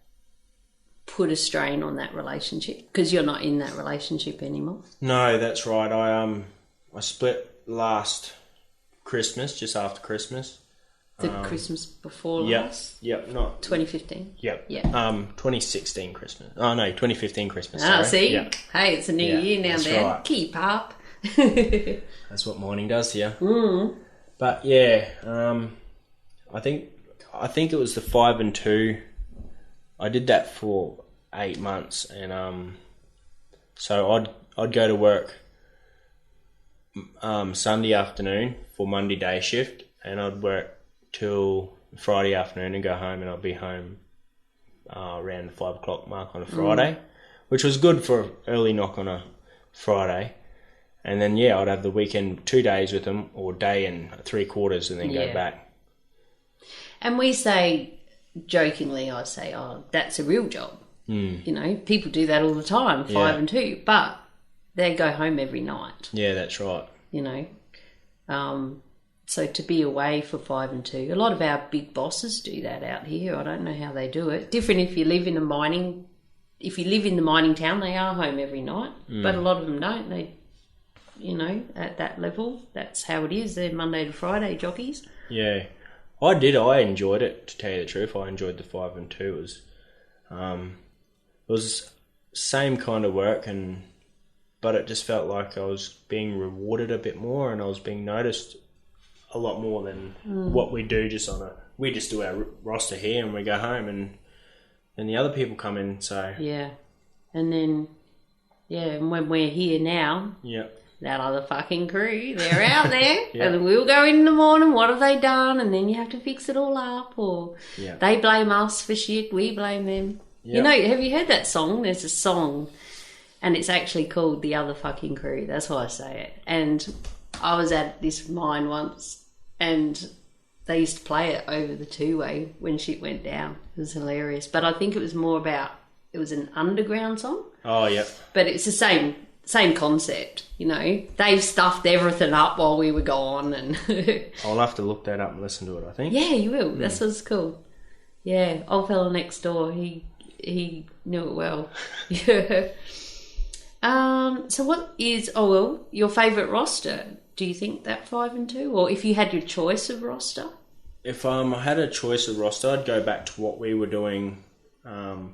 put a strain on that relationship because you're not in that relationship anymore. No, that's right. I split last Christmas, just after Christmas. The Christmas before last? Yep, not 2015. Yep. Yeah. 2016 Christmas. Oh no, 2015 Christmas. Ah, sorry. see? Yep. Hey, it's a new year now, then. Right. Keep up. That's what mining does to you. Mm. But yeah, I think it was the 5 and 2. I did that for 8 months, and so I'd go to work Sunday afternoon for Monday day shift, and I'd work till Friday afternoon and go home, and I'd be home around the 5 o'clock mark on a Friday, which was good for early knock on a Friday. And then, yeah, I'd have the weekend 2 days with them, or day and 3/4, and then go back. And we say, jokingly, I say, oh, that's a real job. You know, people do that all the time, 5 and 2, but they go home every night. Yeah, that's right. You know, so to be away for 5 and 2, a lot of our big bosses do that out here. I don't know how they do it. Different if you live in the mining town, they are home every night, but a lot of them don't. They, you know, at that level, that's how it is. They're Monday to Friday jockeys. Yeah, I did. I enjoyed it, to tell you the truth. I enjoyed the 5 and 2. It was same kind of work, but it just felt like I was being rewarded a bit more, and I was being noticed a lot more than what we do. We just do our roster here and we go home, and then the other people come in. So yeah, and then and when we're here now, that other fucking crew, they're out there, and then we'll go in the morning. What have they done? And then you have to fix it all up, or they blame us for shit. We blame them. Yep. You know, have you heard that song? There's a song, and it's actually called "The Other Fucking Crew." That's why I say it. And I was at this mine once, and they used to play it over the two-way when shit went down. It was hilarious. But I think it was more about, it was an underground song. Oh, yeah. But it's the same concept, you know. They've stuffed everything up while we were gone. And I'll have to look that up and listen to it, I think. Yeah, you will. That's what's cool. Yeah, old fella next door, he knew it well. Yeah. So what is, your favourite roster? Do you think that 5 and 2? Or if you had your choice of roster? If I had a choice of roster, I'd go back to what we were doing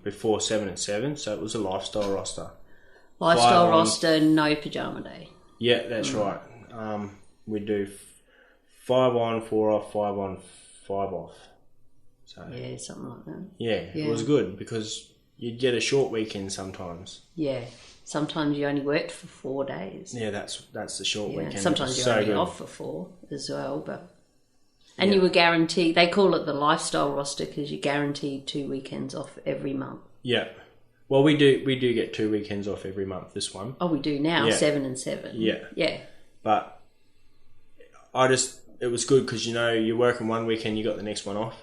before 7 and 7. So it was a lifestyle roster. Lifestyle roster, no pajama day. Yeah, that's right. We do 5 on, 4 off, 5 on, 5 off. So yeah, something like that. Yeah, it was good because you'd get a short weekend sometimes. Yeah. Sometimes you only worked for 4 days. Yeah, that's the short weekend. Sometimes you're only off for 4 as well. And you were guaranteed, they call it the lifestyle roster because you're guaranteed 2 weekends off every month. Yeah. Well, we do get 2 weekends off every month, this one. Oh, we do now, 7 and 7. Yeah. Yeah. But it was good because, you know, you're working one weekend, you got the next one off.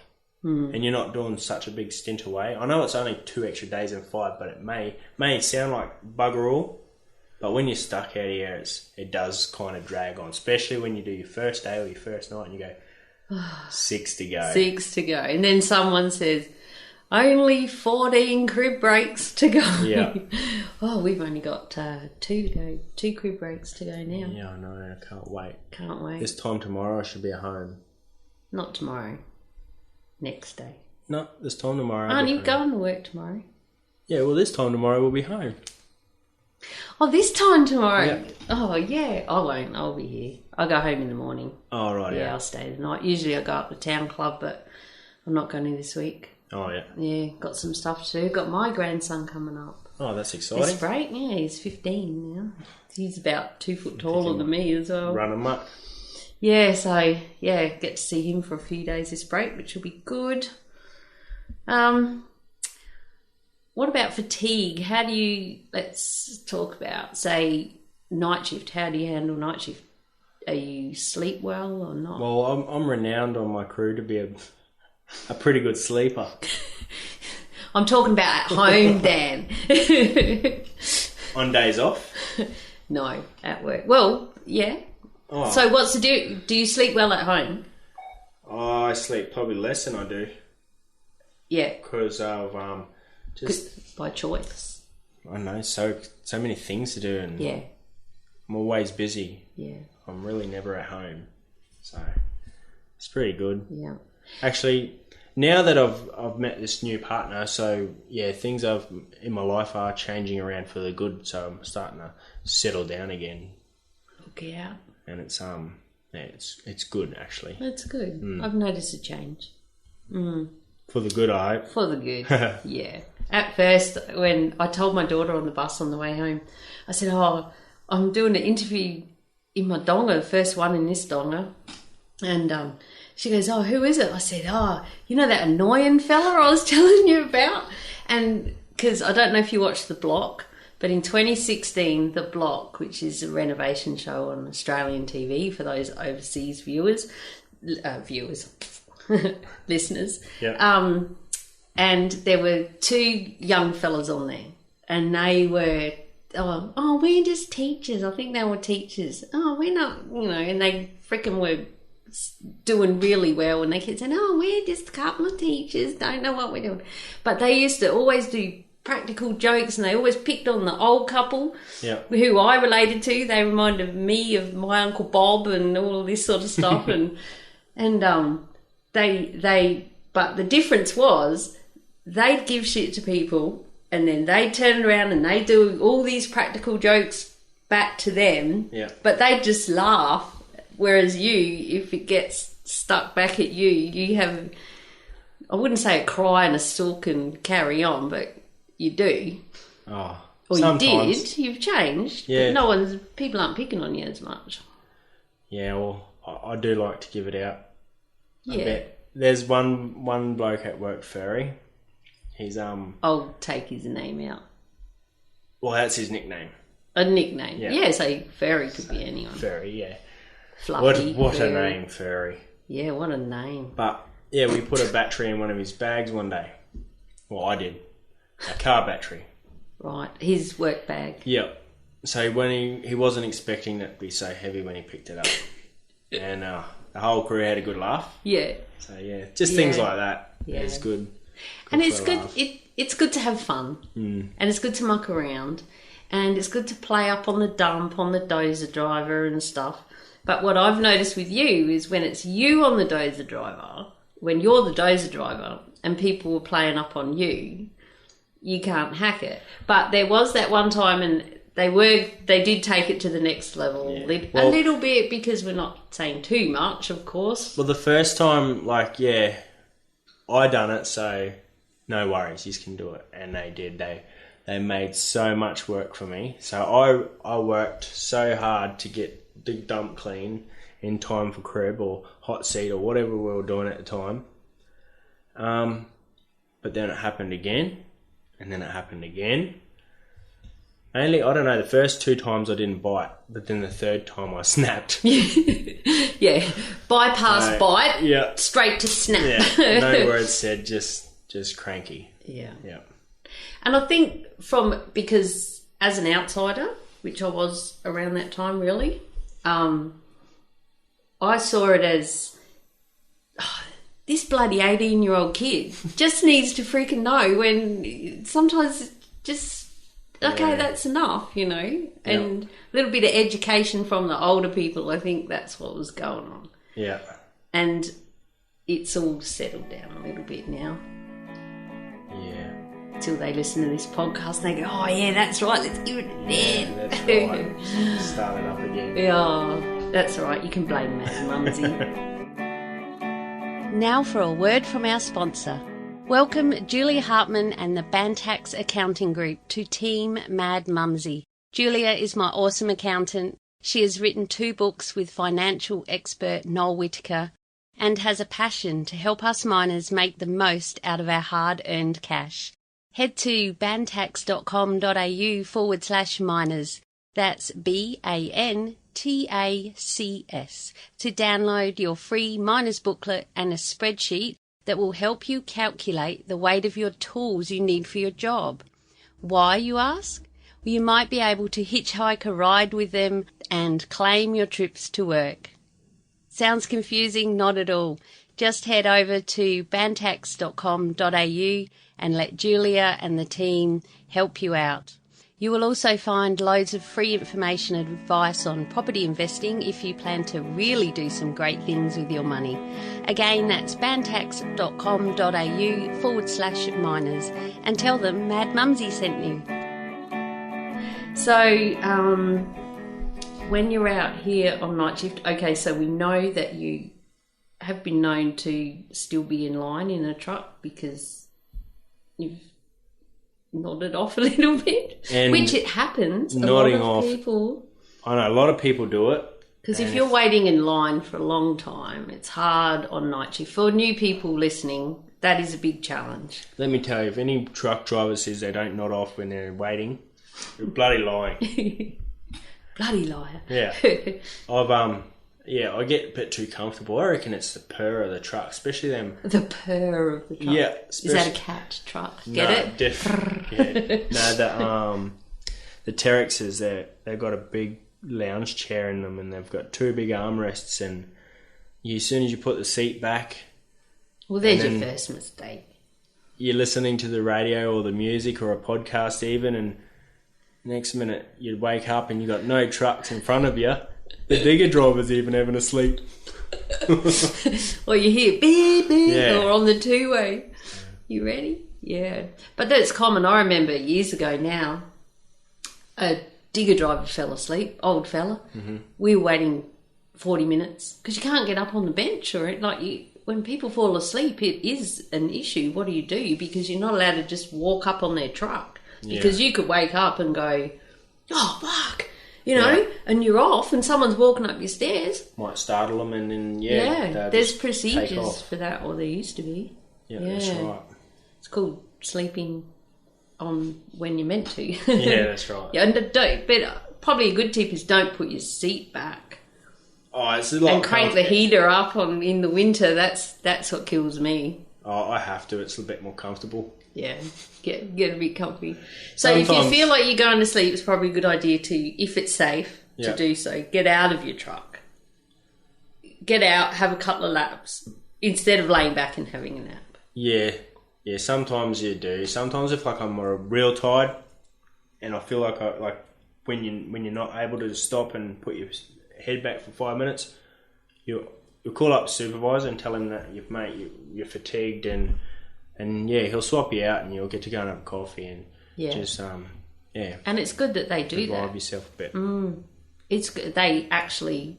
And you're not doing such a big stint away. I know it's only 2 extra days and 5, but it may sound like bugger all. But when you're stuck out here, it does kind of drag on, especially when you do your first day or your first night and you go, 6 to go. 6 to go. And then someone says, only 14 crib breaks to go. Yeah. We've only got 2 to go. 2 crib breaks to go now. Yeah, I know. I can't wait. Can't wait. This time tomorrow I should be at home. Not tomorrow. Next day. No, this time tomorrow. Aren't you going to work tomorrow? Yeah, well, this time tomorrow we'll be home. Oh, this time tomorrow? Yeah. Oh, yeah. I won't. I'll be here. I'll go home in the morning. Oh, right, yeah. I'll stay the night. Usually I go up to town club, but I'm not going to this week. Oh, yeah. Yeah, got some stuff to do. Got my grandson coming up. Oh, that's exciting. This break, yeah, he's 15 now. He's about 2 foot taller than me as well. Run him up. Yeah, so, get to see him for a few days this break, which will be good. What about fatigue? How do you, let's talk about, say, night shift. How do you handle night shift? Are you sleep well or not? Well, I'm renowned on my crew to be a pretty good sleeper. I'm talking about at home, Dan. On days off? No, at work. Well, yeah. Oh. So what's the deal? Do you sleep well at home? Oh, I sleep probably less than I do. Yeah. Because of just by choice. I know, so many things to do, and I'm always busy. Yeah. I'm really never at home, so it's pretty good. Yeah. Actually, now that I've met this new partner, so yeah, things in my life are changing around for the good. So I'm starting to settle down again. Look out. And it's good actually. That's good. I've noticed a change. For the good, I hope. For the good, yeah. At first, when I told my daughter on the bus on the way home, I said, I'm doing an interview in my donga, the first one in this donga. And she goes, who is it? I said, you know that annoying fella I was telling you about? And because I don't know if you watched The Block, but in 2016, The Block, which is a renovation show on Australian TV for those overseas listeners. Yeah. And there were two young fellas on there, and they were, we're just teachers. I think they were teachers. We're not, and they freaking were doing really well, and they kept saying, we're just a couple of teachers, don't know what we're doing. But they used to always do practical jokes, and they always picked on the old couple who I related to. They reminded me of my Uncle Bob and all this sort of stuff. But the difference was they'd give shit to people, and then they'd turn around and they'd do all these practical jokes back to them, but they'd just laugh. Whereas you, if it gets stuck back at you, you have, I wouldn't say a cry and a sulk and carry on, but you do. Or sometimes. You did. You've changed. Yeah. But people aren't picking on you as much. Yeah, well, I do like to give it out. Yeah. I bet. There's one bloke at work, Furry. He's I'll take his name out. Well, that's his nickname. A nickname. Yeah, so Furry could be anyone. Furry, yeah. Fluffy. What a name, Furry. Yeah, what a name. But yeah, we put a battery in one of his bags one day. Well, I did. A car battery. Right, his work bag. Yep. So when he wasn't expecting it to be so heavy when he picked it up. And the whole crew had a good laugh. Yeah. So yeah, just things like that. Yeah. It's good. And it's good. It's good to have fun, and it's good to muck around, and it's good to play up on the dump, on the dozer driver and stuff. But what I've noticed with you is when it's you on the dozer driver, when you're the dozer driver, and people were playing up on you, you can't hack it. But there was that one time, and they did take it to the next level a little bit, because we're not saying too much, of course. Well, the first time, I done it, so no worries, you can do it. And they did. They made so much work for me. So I worked so hard to get the dump clean in time for crib or hot seat or whatever we were doing at the time. But then it happened again, and then it happened again. Only, I don't know, the first 2 times I didn't bite, but then the third time I snapped. Yeah, bypass bite, straight to snap. Yeah, no words said, just cranky. Yeah. Yeah. And I think because as an outsider, which I was around that time really, I saw it as, this bloody 18-year-old kid just needs to freaking know when sometimes just... Okay, that's enough, and a little bit of education from the older people. I think that's what was going on. Yeah. And it's all settled down a little bit now. Yeah. Until they listen to this podcast and they go, oh, yeah, that's right, let's give it a Yeah, that's right. Start it up again. Yeah, that's right. You can blame Mad Mumzie. Now for a word from our sponsor. Welcome Julia Hartman and the Bantax Accounting Group to Team Mad Mumzie. Julia is my awesome accountant. She has written 2 books with financial expert Noel Whittaker and has a passion to help us miners make the most out of our hard-earned cash. Head to bantax.com.au/miners. That's BANTACS to download your free miners booklet and a spreadsheet that will help you calculate the weight of your tools you need for your job. Why, you ask? Well, you might be able to hitchhike a ride with them and claim your trips to work. Sounds confusing? Not at all. Just head over to bantax.com.au and let Julia and the team help you out. You will also find loads of free information and advice on property investing if you plan to really do some great things with your money. Again, that's bantax.com.au/miners and tell them Mad Mumzie sent you. So, when you're out here on night shift, okay, so we know that you have been known to still be in line in a truck because you've nodded off a little bit, And which it happens. nodding a lot of off. people. I know a lot of people do it. Because if you're waiting in line for a long time, it's hard on night shift. For new people listening, that is a big challenge. Let me tell you, if any truck driver says they don't nod off when they're waiting, you're bloody lying. Bloody liar. Yeah. I get a bit too comfortable. I reckon it's the purr of the truck, especially them. The purr of the truck. Yeah. Is that a cat truck? Get it? No, the Terexes, they've got a big lounge chair in them, and they've got two big armrests, and as soon as you put the seat back, well, there's your first mistake. You're listening to the radio or the music or a podcast even, and next minute you wake up and you got no trucks in front of you. The digger driver's even having a sleep. Or you hear beep beep, Yeah. or on the two-way. You ready? Yeah. But that's common. I remember years ago now, a digger driver fell asleep, old fella. Mm-hmm. We were waiting 40 minutes because you can't get up on the bench or it. When people fall asleep, it is an issue. What do you do? Because you're not allowed to just walk up on their truck because you could wake up and go, oh, fuck, and you're off and someone's walking up your stairs. Might startle them and then, there's procedures for that, or there used to be. Yeah, that's right. It's called sleeping on when you're meant to. Yeah, that's right. Yeah, but probably a good tip is don't put your seat back. Oh, it's a lot. And crank the heater up in the winter. That's what kills me. Oh, I have to. It's a bit more comfortable. Yeah, get a bit comfy. So if you feel like you're going to sleep, it's probably a good idea to, if it's safe to do so, get out of your truck. Get out, have a couple of laps instead of laying back and having a nap. Yeah. Yeah, sometimes you do. Sometimes if I'm real tired and I feel like when you're not able to stop and put your head back for 5 minutes, you'll call up the supervisor and tell him that you're fatigued and he'll swap you out and you'll get to go and have a coffee and just And it's good that they do revive that. yourself a bit. It's good. They actually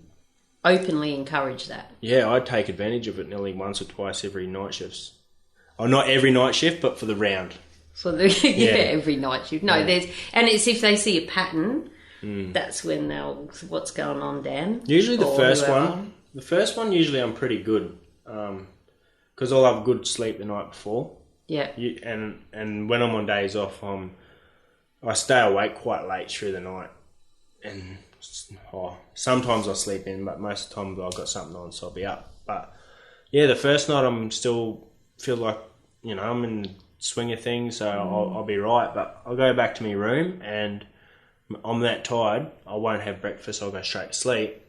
openly encourage that. Yeah, I take advantage of it nearly once or twice every night shifts. Oh, not every night shift, but for the round. Every night shift. No, it's if they see a pattern, that's when what's going on, Dan? Usually the first one, usually I'm pretty good, because I'll have good sleep the night before. Yeah. And when I'm on days off, I stay awake quite late through the night, and sometimes I sleep in, but most of the time I've got something on, so I'll be up. But yeah, the first night I'm still feel like, I'm in the swing of things, so I'll be right. But I'll go back to my room and I'm that tired, I won't have breakfast, I'll go straight to sleep.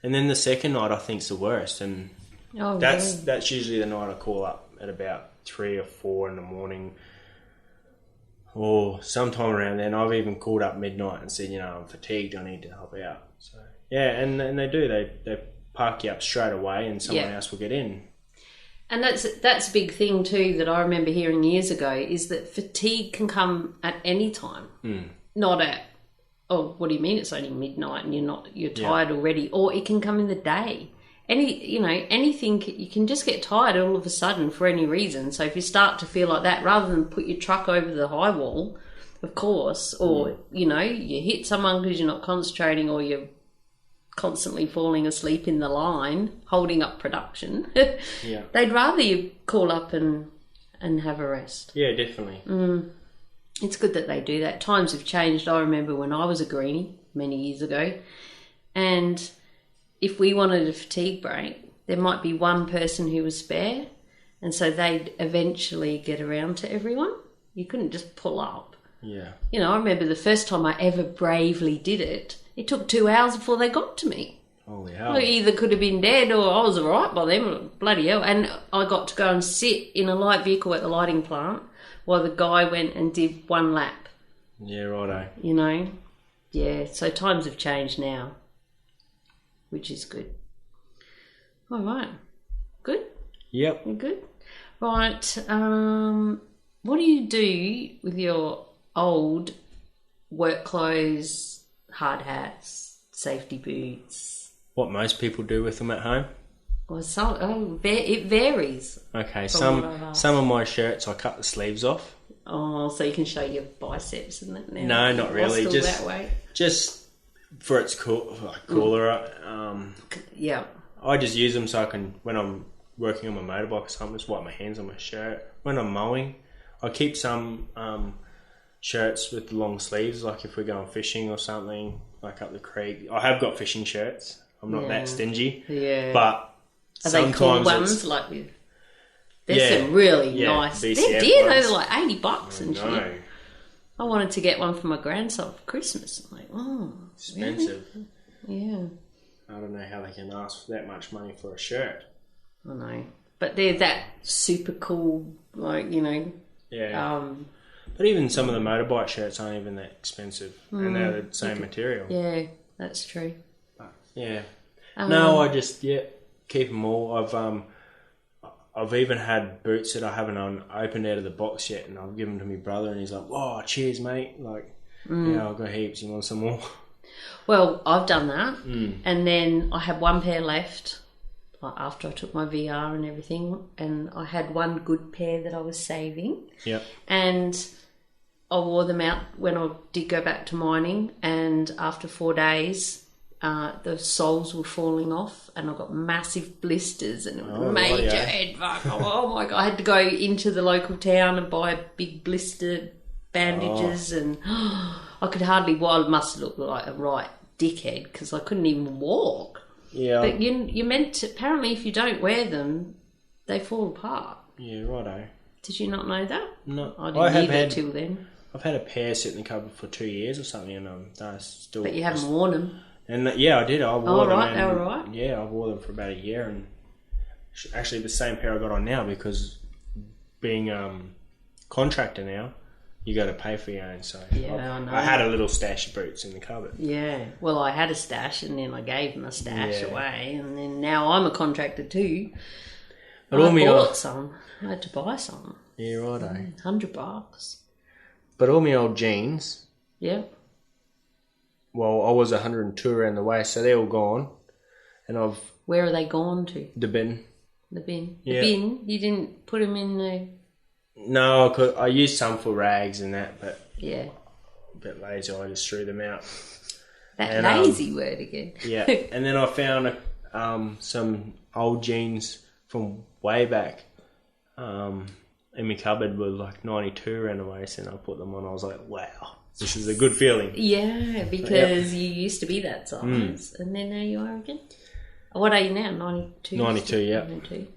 And then the second night I think's the worst, and that's usually the night I call up at about 3 or 4 in the morning, or sometime around then. I've even called up midnight and said, I'm fatigued, I need to help out. So yeah, and they do, they park you up straight away and someone else will get in. And that's a big thing too that I remember hearing years ago, is that fatigue can come at any time. Not at, oh, what do you mean it's only midnight and you're tired already? Or it can come in the day. Anything, you can just get tired all of a sudden for any reason. So if you start to feel like that, rather than put your truck over the high wall, of course, or, you hit someone because you're not concentrating, or you're constantly falling asleep in the line, holding up production. They'd rather you call up and have a rest. Yeah, definitely. It's good that they do that. Times have changed. I remember when I was a greenie many years ago, and if we wanted a fatigue break, there might be one person who was spare, and so they'd eventually get around to everyone. You couldn't just pull up. Yeah. I remember the first time I ever bravely did it, it took 2 hours before they got to me. Holy hell. I either could have been dead or I was all right by then. Bloody hell. And I got to go and sit in a light vehicle at the lighting plant while the guy went and did one lap. Yeah, righto. Yeah, so times have changed now, which is good. All right. Good? Yep. You're good? Right. What do you do with your old work clothes, hard hats, safety boots. What most people do with them at home? Well, it varies. Okay, some of my shirts I cut the sleeves off. Oh, so you can show your biceps and that now? No, not really. Just that way. Just for its cooler. Yeah. I just use them so I can, when I'm working on my motorbike or something, just wipe my hands on my shirt. When I'm mowing, I keep some shirts with long sleeves, like if we're going fishing or something, like up the creek. I have got fishing shirts. I'm not that stingy. Yeah. But are they cool ones? Like there's some really nice. They're dear though. They're like $80 and shit. I wanted to get one for my grandson for Christmas. I'm like, oh, expensive. Really? Yeah. I don't know how they can ask that much money for a shirt. I know, but they're that super cool, like, you know. Yeah. But even some of the motorbike shirts aren't even that expensive, and they're the same material. Yeah, that's true. But, yeah. No, I just keep them all. I've even had boots that I haven't opened out of the box yet, and I've given them to my brother, and he's like, "Whoa, cheers, mate!" Like, yeah, I've got heaps. You want some more? Well, I've done that, and then I had one pair left after I took my VR and everything, and I had one good pair that I was saving. Yeah. And I wore them out when I did go back to mining, and after 4 days, the soles were falling off, and I got massive blisters and major head fuck. Oh my God, I had to go into the local town and buy big blister bandages, and I could hardly. Well, I must look like a right dickhead because I couldn't even walk. Yeah. But you're meant to. Apparently, if you don't wear them, they fall apart. Yeah, righto. Did you not know that? No, I didn't need it till then. I've had a pair sit in the cupboard for 2 years or something, and I still. But you haven't worn them. And yeah, I did. I wore them. They were right. Yeah, I wore them for about a year, and actually the same pair I got on now, because being contractor now, you got to pay for your own. So I know. I had a little stash of boots in the cupboard. Yeah, well, I had a stash, and then I gave my stash away, and then now I'm a contractor too. But I bought some. I had to buy some. Yeah, righto. $100. But all my old jeans. Yeah. Well, I was 102 around the waist, so they're all gone. And Where are they gone to? The bin. The bin? Yeah. The bin? You didn't put them in the... No, I used some for rags and that, but... Yeah. A bit lazy, I just threw them out. That lazy word again. Yeah, and then I found some old jeans from way back in my cupboard with like 92 around the waist, and I put them on. I was like, wow, this is a good feeling. Yeah, because you used to be that size, and then now you are again. What are you now? 92? 92, yeah. 92.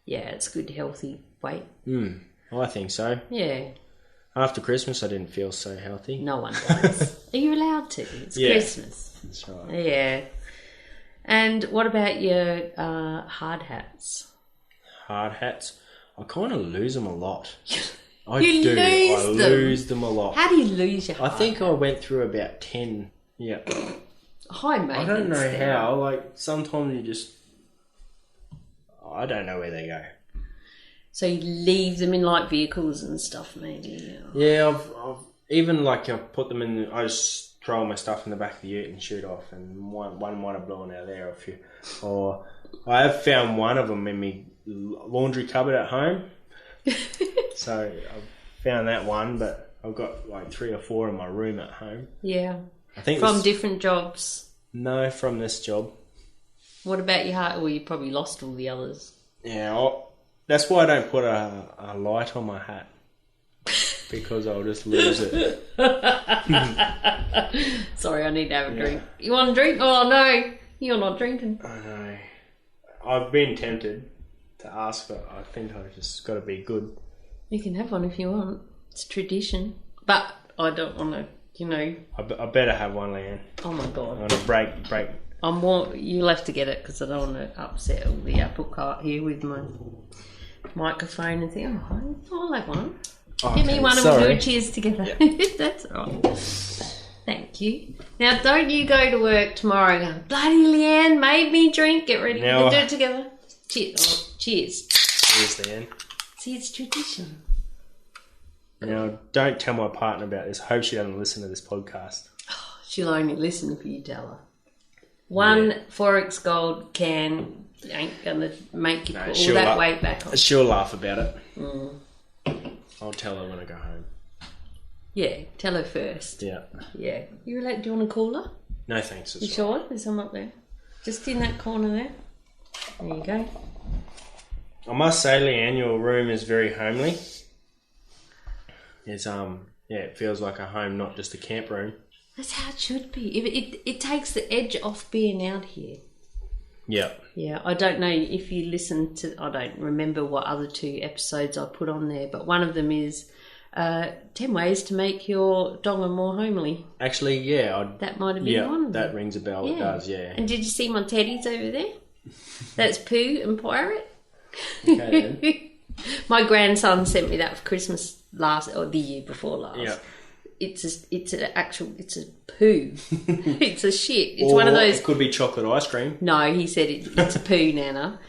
Yeah, it's good, healthy weight. I think so. Yeah. After Christmas, I didn't feel so healthy. No one does. Are you allowed to? It's Christmas. That's right. Yeah. And what about your hard hats? Hard hats? I kind of lose them a lot. I lose them a lot. How do you lose your hard I think I went through about 10. Yeah. High maintenance. I don't know how. Like, sometimes you just... I don't know where they go. So you leave them in like vehicles and stuff, maybe? Yeah, I've even like I've put them in. I just throw all my stuff in the back of the ute and shoot off, and one might have blown out there. Or I have found one of them in my laundry cupboard at home. So I've found that one, but I've got like 3 or 4 in my room at home. Yeah. I think from different jobs. No, from this job. What about your hat? Well, you probably lost all the others. Yeah. That's why I don't put a light on my hat, because I'll just lose it. Sorry, I need to have a drink. You want a drink? Oh, no. You're not drinking. I know. I've been tempted to ask, but I think I've just got to be good. You can have one if you want. It's tradition. But I don't want to, I better have one, Leanne. Oh, my God. I want to break. You'll have to get it, because I don't want to upset all the apple cart here with my microphone and thing. Oh, I'll have one. Oh, Give me one and we'll do a cheers together. Yeah. That's all right. Thank you. Now, don't you go to work tomorrow going, bloody Leanne made me drink. Get ready. We'll do it together. Cheers. Oh, cheers. Cheers, Leanne. See, it's tradition. Now, don't tell my partner about this. I hope she doesn't listen to this podcast. Oh, she'll only listen if you tell her. One Forex Gold can ain't going to make you put all that weight back on. She'll laugh about it. I'll tell her when I go home. Yeah, tell her first. Yeah. Yeah. Do you want a cooler? No thanks. You sure? There's some up there. Just in that corner there. There you go. I must say, Leanne, your room is very homely. It's it feels like a home, not just a camp room. That's how it should be. It takes the edge off being out here. Yeah. Yeah, I don't know if you listen to... I don't remember what other 2 episodes I put on there, but one of them is 10 ways to make your donga more homely. Actually, yeah. That might have been one of them. That rings a bell. Yeah. It does, yeah. And did you see my teddies over there? That's Pooh and Pirate. Okay, then. My grandson sent me that for Christmas the year before last. Yeah. It's a poo. It's a shit. It's one of those. It could be chocolate ice cream. No, he said it's a poo, Nana.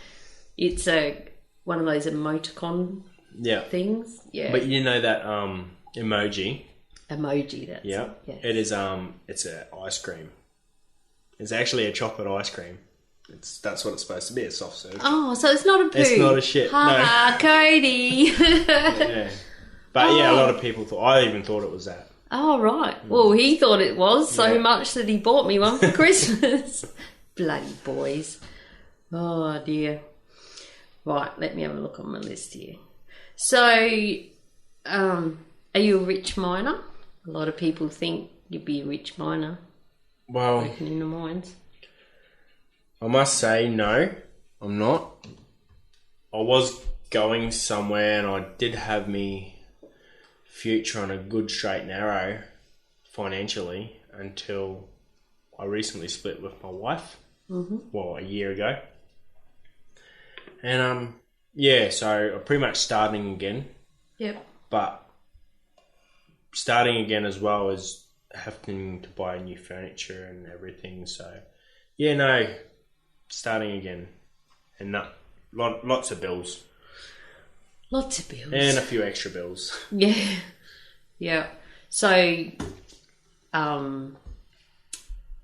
It's one of those emoticon things. Yeah. But you know that emoji. Emoji. That's yeah. Yes. It is. It's an ice cream. It's actually a chocolate ice cream. That's what it's supposed to be. A soft serve. Oh, so it's not a poo. It's not a shit. Ha, no. Cody. Yeah. But yeah, a lot of people thought. I even thought it was that. Oh, right. Well, he thought it was so much that he bought me one for Christmas. Bloody boys. Oh, dear. Right, let me have a look on my list here. So, are you a rich miner? A lot of people think you'd be a rich miner. Well, working in the mines. I must say, no, I'm not. I was going somewhere and I did have me future on a good straight narrow financially until I recently split with my wife. Well, a year ago. And so I'm pretty much starting again. Yep. But starting again as well as having to buy new furniture and everything. So starting again. And lots of bills. Lots of bills. And a few extra bills. Yeah. Yeah. So,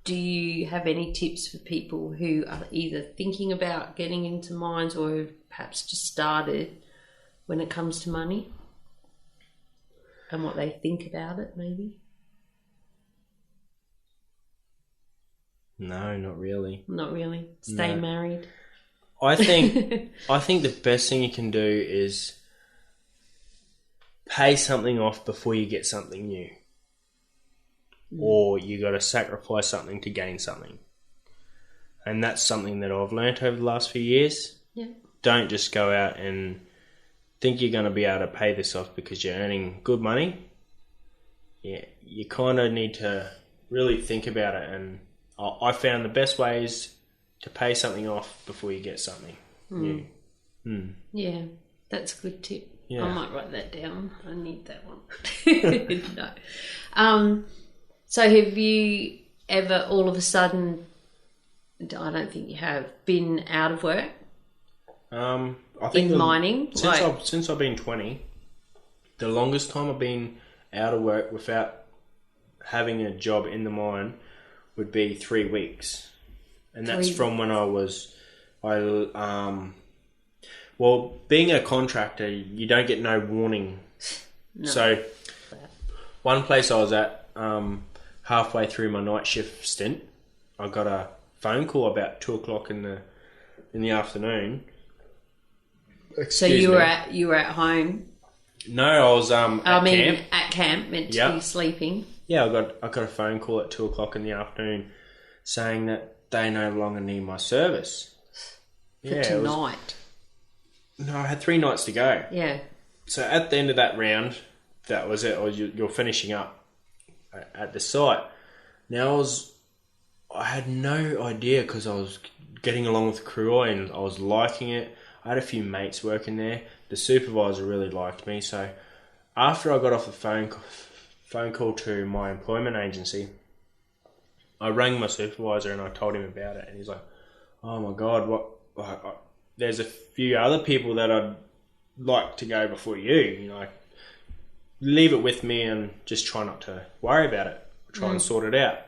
do you have any tips for people who are either thinking about getting into mines or have perhaps just started when it comes to money? And what they think about it, maybe? No, not really. Not really? Stay married? I think the best thing you can do is pay something off before you get something new. Or you got to sacrifice something to gain something. And that's something that I've learnt over the last few years. Yeah. Don't just go out and think you're going to be able to pay this off because you're earning good money. Yeah, you kind of need to really think about it. And I found the best ways to pay something off before you get something new. Yeah, that's a good tip. Yeah. I might write that down. I need that one. No. So have you ever all of a sudden, I don't think you have, been out of work? I think in mining? Since I've been 20, the longest time I've been out of work without having a job in the mine would be 3 weeks. And that's from when being a contractor, you don't get no warning. No. So, one place I was at, halfway through my night shift stint, I got a phone call about 2:00 in the afternoon. So you were at home? No, I was camp. At camp, meant to be sleeping. Yeah, I got a phone call at 2:00 in the afternoon saying that they no longer need my service. For tonight? No, I had 3 nights to go. Yeah. So at the end of that round, that was it. Or you're finishing up at the site. Now I had no idea because I was getting along with the crew and I was liking it. I had a few mates working there. The supervisor really liked me. So after I got off the phone call to my employment agency, I rang my supervisor and I told him about it. And he's like, "Oh my God, there's a few other people that I'd like to go before you. Leave it with me and just try not to worry about it. Try and sort it out."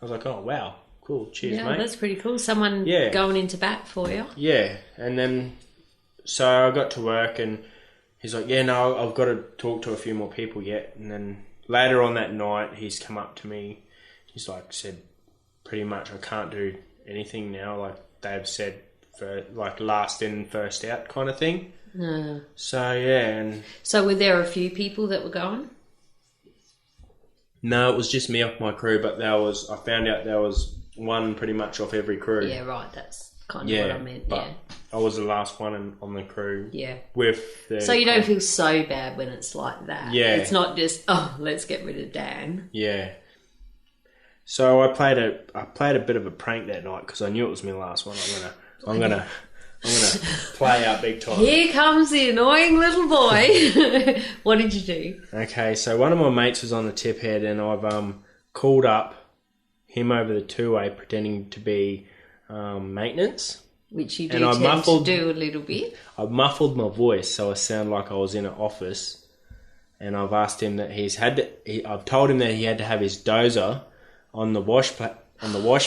I was like, "Oh wow, cool. Cheers, Yeah, mate. that's pretty cool. Someone going into bat for you. Yeah, and then so I got to work and he's like, yeah, no, I've got to talk to a few more people yet. And then later on that night, he's come up to me. He's like said, pretty much I can't do anything now. Like they've said for like last in, first out kind of thing. No. So yeah, and so were there a few people that were going? No, it was just me off my crew, but I found out there was one pretty much off every crew. Yeah, right. That's kind of what I meant. But I was the last one on the crew. Yeah. So you don't feel so bad when it's like that. Yeah. It's not just, let's get rid of Dan. Yeah. So I played a bit of a prank that night because I knew it was my last one. I'm gonna play out big time. Here comes the annoying little boy. What did you do? Okay, so one of my mates was on the tip head and I've called up him over the two-way pretending to be maintenance. Which you do tend to do a little bit. I've muffled my voice so I sound like I was in an office, and I've asked him that I've told him that he had to have his dozer on the wash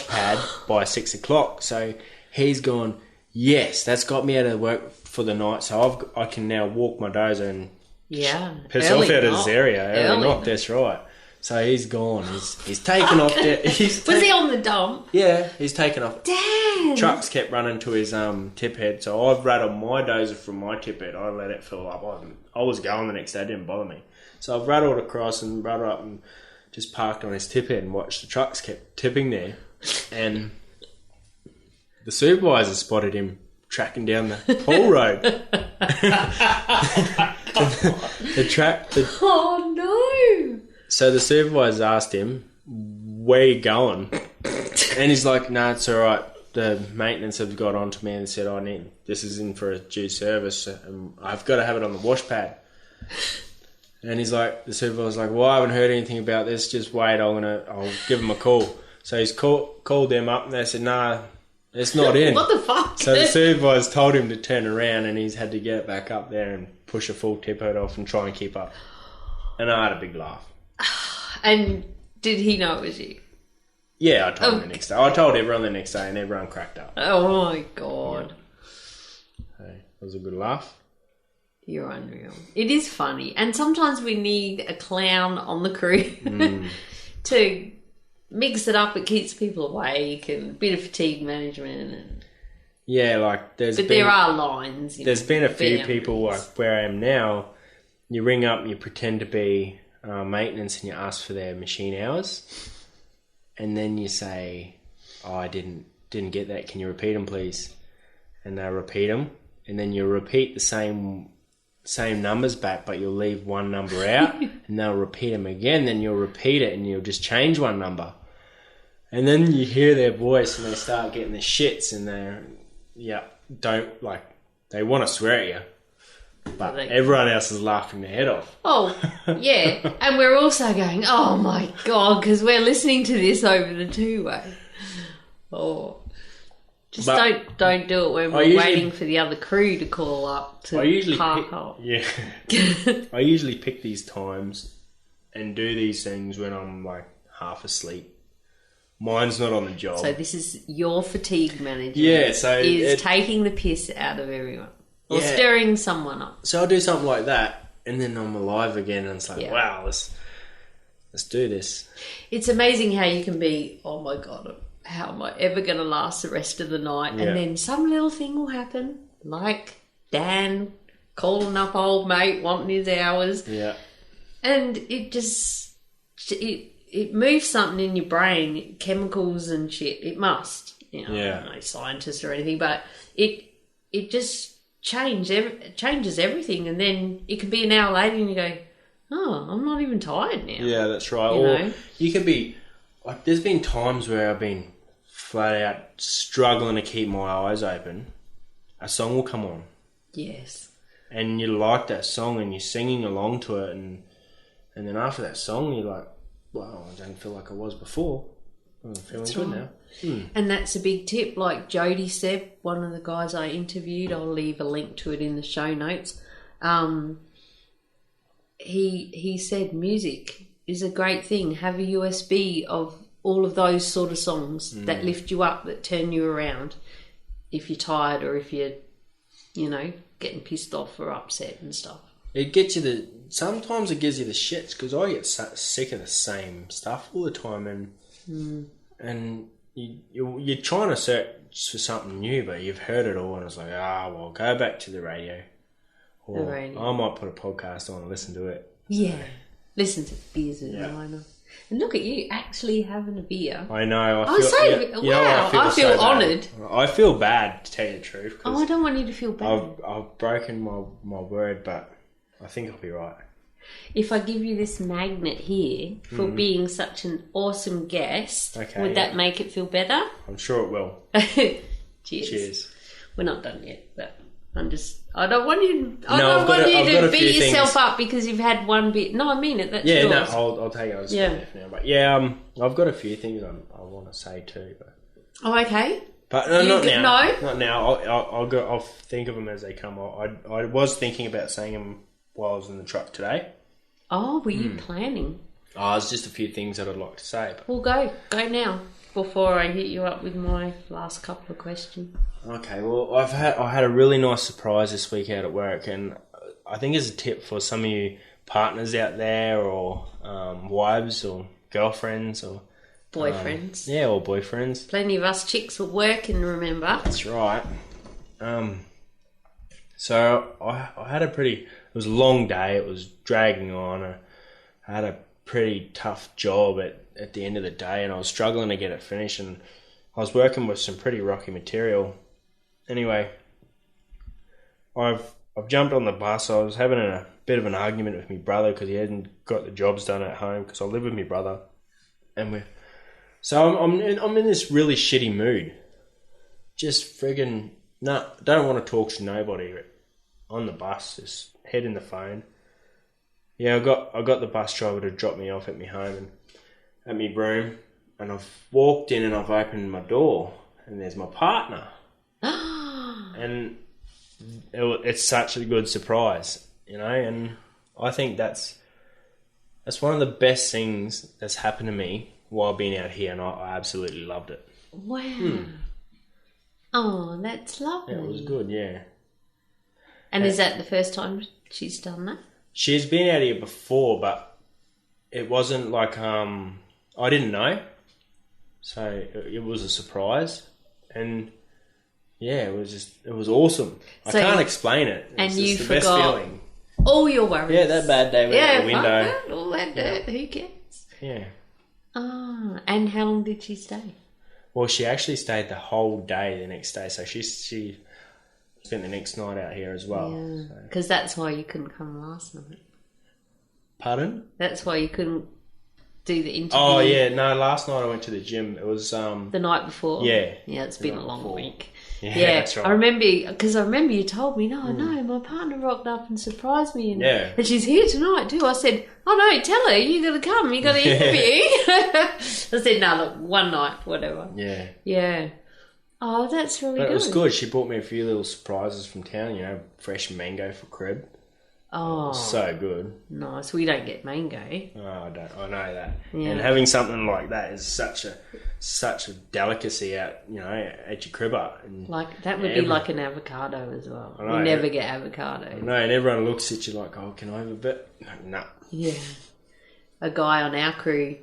pad by 6 o'clock. So he's gone, yes, that's got me out of work for the night. So I can now walk my dozer and piss off out of this area. Early knock, that's right. So he's gone. He's taken off. Was he on the dump? Yeah, he's taken off. Damn. Trucks kept running to his tip head, so I've rattled my dozer from my tip head. I let it fill up. I was going the next day. It didn't bother me. So I've rattled across and rattled up and just parked on his tip head and watched the trucks kept tipping there. And the supervisor spotted him tracking down the pool road. Oh no! So the supervisor asked him, where you going? And he's like, no, it's all right. The maintenance have got onto me and said, this is in for a due service. And I've got to have it on the wash pad. And he's like, the supervisor's like, well, I haven't heard anything about this. Just wait, I'll give him a call. So he's called them up and they said, nah, it's not in. What the fuck? So the supervisor told him to turn around and he's had to get back up there and push a full tip head off and try and keep up. And I had a big laugh. And did he know it was you? Yeah, I told him the next day. I told everyone the next day and everyone cracked up. Oh my God. Yeah. Hey, it was a good laugh. You're unreal. It is funny. And sometimes we need a clown on the crew to mix it up. It keeps people awake and a bit of fatigue management. And... Yeah, like there are lines. There's been a few people like where I am now. You ring up and you pretend to be maintenance and you ask for their machine hours. And then you say, oh, I didn't get that. Can you repeat them, please? And they repeat them. And then you repeat the same numbers back, but you'll leave one number out. And they'll repeat them again. Then you'll repeat it and you'll just change one number. And then you hear their voice and they start getting the shits and they want to swear at you. But everyone else is laughing their head off. Oh, yeah. And we're also going, oh, my God, because we're listening to this over the two-way. Oh. Just don't do it when we're waiting for the other crew to call up to park up. Yeah. I usually pick these times and do these things when I'm, like, half asleep. Mine's not on the job. So this is your fatigue management. Yeah, so... is taking the piss out of everyone. Or stirring someone up. So I'll do something like that, and then I'm alive again, and it's like, wow, let's do this. It's amazing how you can be, oh my God, how am I ever going to last the rest of the night? Yeah. And then some little thing will happen, like Dan calling up old mate, wanting his hours. Yeah. And it just, it moves something in your brain, chemicals and shit. It must. I'm no scientist or anything, but it just... changes everything, and then it can be an hour later and you go, oh, I'm not even tired now. Yeah, that's right. You can be like, there's been times where I've been flat out struggling to keep my eyes open. A song will come on. Yes. And you like that song and you're singing along to it, and then after that song you're like, wow, I don't feel like I was before. I'm feeling good now. And that's a big tip. Like Jody Seb, one of the guys I interviewed, I'll leave a link to it in the show notes. He said music is a great thing. Have a USB of all of those sort of songs that lift you up, that turn you around if you're tired or if you're, getting pissed off or upset and stuff. It gets you sometimes it gives you the shits, because I get sick of the same stuff all the time, and you're trying to search for something new, but you've heard it all, and it's like, well, go back to the radio. Or I might put a podcast on and listen to it. Yeah. Listen to Beers with Minor. And look at you actually having a beer. I know. I feel honoured. I feel bad, to tell you the truth. I don't want you to feel bad. I've broken my word, but I think I'll be right. If I give you this magnet here for being such an awesome guest, would that make it feel better? I'm sure it will. Cheers. We're not done yet, but I don't want you to beat yourself up because you've had one bit. No, I mean it. That's yours. I'll take it. I'll just now. But I've got a few things I want to say too. But. Oh, okay. But not now. No? Not now. I'll think of them as they come. I was thinking about saying them while I was in the truck today. Oh, were you planning? Oh, it's just a few things that I'd like to say. But... Well, go now before I hit you up with my last couple of questions. Okay, well, I had a really nice surprise this week out at work, and I think it's a tip for some of you partners out there, or wives, or girlfriends, or boyfriends. Or boyfriends. Plenty of us chicks were working, remember? That's right. So I had it was a long day. It was dragging on. I had a pretty tough job at the end of the day, and I was struggling to get it finished, and I was working with some pretty rocky material. Anyway, I've jumped on the bus. I was having a bit of an argument with my brother because he hadn't got the jobs done at home, because I live with my brother, and so I'm in this really shitty mood. Just friggin' don't want to talk to nobody. On the bus, just head in the phone. Yeah, I got the bus driver to drop me off at my home and at my room, and I've walked in and I've opened my door, and there's my partner. And it's such a good surprise, and I think that's one of the best things that's happened to me while being out here, and I absolutely loved it. Wow. Oh, that's lovely. Yeah, it was good, yeah. And is that the first time she's done that? She's been out here before, but it wasn't like I didn't know, so it was a surprise, and yeah, it was awesome. So I can't explain it. And you the forgot best feeling. All your worries. Yeah, that bad day out the window. All that dirt. Who cares? Yeah. And how long did she stay? Well, she actually stayed the whole day the next day, so she spent the next night out here as well. Yeah, because that's why you couldn't come last night. Pardon? That's why you couldn't do the interview. Oh, yeah. No, last night I went to the gym. It was... the night before? Yeah. Yeah, it's been a long week. Yeah, that's right. I remember you told me, no, my partner rocked up and surprised me. And she's here tonight too. I said, oh no, tell her, you got to come, you got to interview. I said, no, look, one night, whatever. Yeah. Yeah. Oh, that's really good. It was good. She brought me a few little surprises from town, fresh mango for crib. Oh. So good. Nice. We don't get mango. Oh, I know that. Yeah. And having something like that is such a delicacy out, at your cribber. And like that would be like an avocado as well. We never get avocado. No, and everyone looks at you like, oh, can I have a bit? No. Yeah. A guy on our crew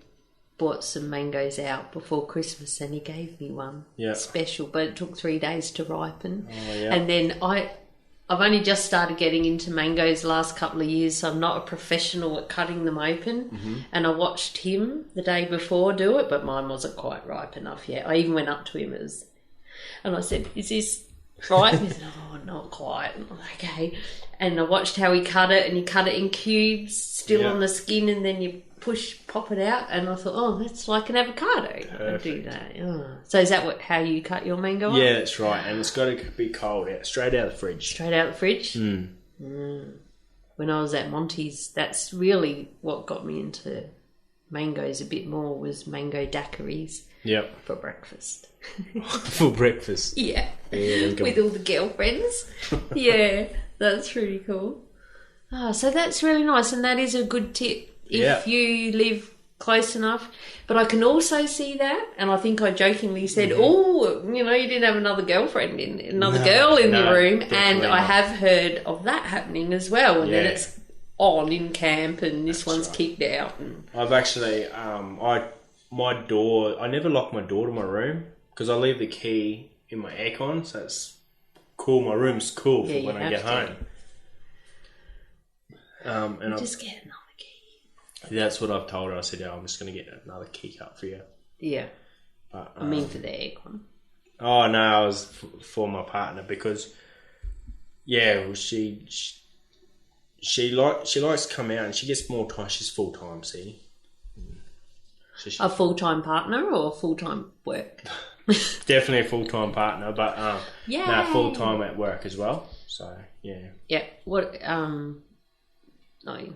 bought some mangoes out before Christmas and he gave me one. Yeah. Special, but it took 3 days to ripen. Oh, yeah. And then I've only just started getting into mangoes the last couple of years, so I'm not a professional at cutting them open. Mm-hmm. And I watched him the day before do it, but mine wasn't quite ripe enough yet. I even went up to him and I said, is this ripe? He said, oh, not quite. Okay. And I watched how he cut it, and he cut it in cubes, still on the skin, and then you pop it out, and I thought, oh, that's like an avocado. I do that. Oh. So is that how you cut your mango up? Yeah, that's right. And it's got to be cold, straight out of the fridge. Straight out of the fridge? Mm. When I was at Monty's, that's really what got me into mangoes a bit more, was mango daiquiris. Yep. For breakfast. For breakfast? Yeah. With all the girlfriends. Yeah, that's really cool. Oh, so that's really nice, and that is a good tip. If you live close enough. But I can also see that, and I think I jokingly said, "Oh, you didn't have another girlfriend girl in your room," and I have heard of that happening as well. And then it's on in camp, and this one's kicked out. And I've actually, my door. I never lock my door to my room because I leave the key in my aircon, so it's cool. My room's cool for when I get home. And just get another key. That's what I've told her. I said, I'm just going to get another key cut for you. Yeah. But, I mean for the aircon. Oh, no, I was for my partner because, she likes to come out and she gets more time. She's full-time, see. So a full-time partner or full-time work? Definitely a full-time partner, but full-time at work as well. So, yeah. Yeah. What, no,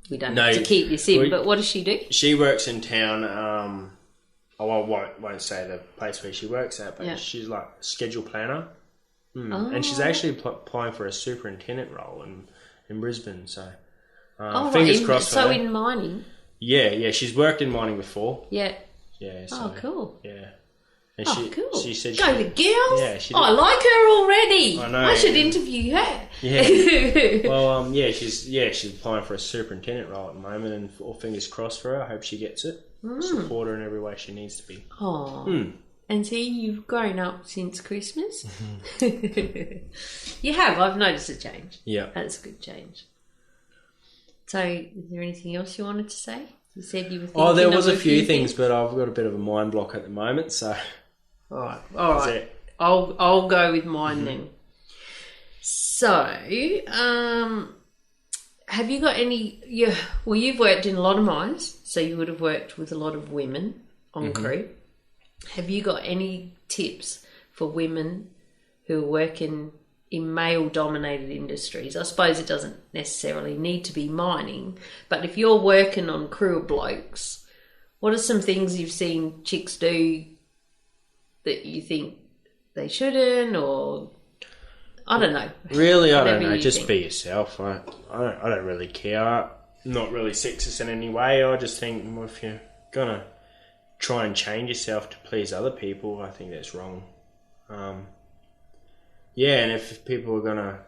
we don't have to keep this in, but what does she do? She works in town. I won't say the place where she works at, but she's like a schedule planner. And she's actually applying for a superintendent role in Brisbane. So fingers crossed for her. So in mining? Yeah. She's worked in mining before. Yeah. Yeah. So, oh, cool. Yeah. And cool. She said go the girls. Yeah, I like her already. I know. I should interview her. Yeah. Well, she's applying for a superintendent role at the moment, and all fingers crossed for her. I hope she gets it. Support her in every way she needs to be. Oh. And see, you've grown up since Christmas. You have. I've noticed a change. Yeah. That's a good change. So, is there anything else you wanted to say? You said you were thinking there was a few things, but I've got a bit of a mind block at the moment, so... All right. I'll go with mine then. So, have you got any... you've worked in a lot of mines, so you would have worked with a lot of women on crew. Have you got any tips for women who are working in male-dominated industries? I suppose it doesn't necessarily need to be mining, but if you're working on crew of blokes, what are some things you've seen chicks do that you think they shouldn't, or I don't know. Really, I don't know. Just be yourself. I don't really care. I'm not really sexist in any way. I just think if you're gonna try and change yourself to please other people, I think that's wrong. And if people are gonna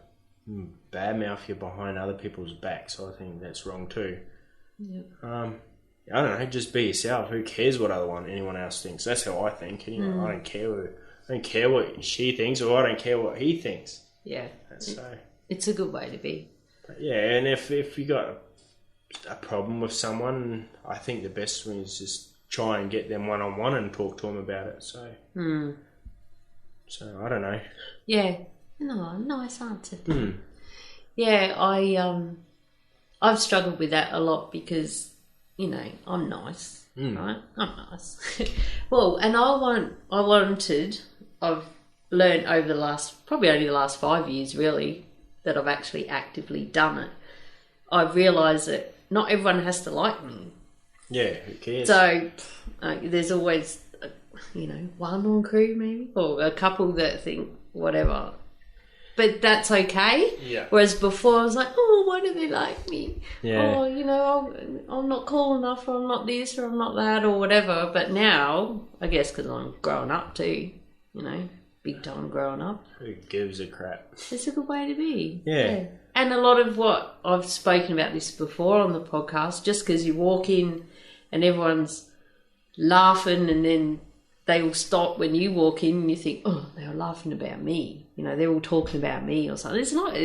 badmouth you behind other people's backs, I think that's wrong too. Yeah. I don't know. Just be yourself. Who cares what anyone else thinks? That's how I think. Anyway, I don't care what she thinks, or I don't care what he thinks. Yeah. So it's a good way to be. But and if you got a problem with someone, I think the best thing is just try and get them one-on-one and talk to them about it. So, so I don't know. Yeah. No, nice answer. Yeah, I've struggled with that a lot because, I'm nice, right? I'm nice. Well, and I've learned over probably only the last 5 years really, that I've actually actively done it. I've realised that not everyone has to like me. Yeah, who cares? So there's always, one on crew maybe, or a couple that think whatever. But that's okay. Yeah. Whereas before I was like, why do they like me? Yeah. I'm not cool enough, or I'm not this, or I'm not that, or whatever. But now, I guess because I'm growing up too, big time growing up. Who gives a crap? It's a good way to be. Yeah. And a lot of what I've spoken about this before on the podcast, just because you walk in and everyone's laughing and then they all stop when you walk in and you think, they were laughing about me. They're all talking about me or something. It's not.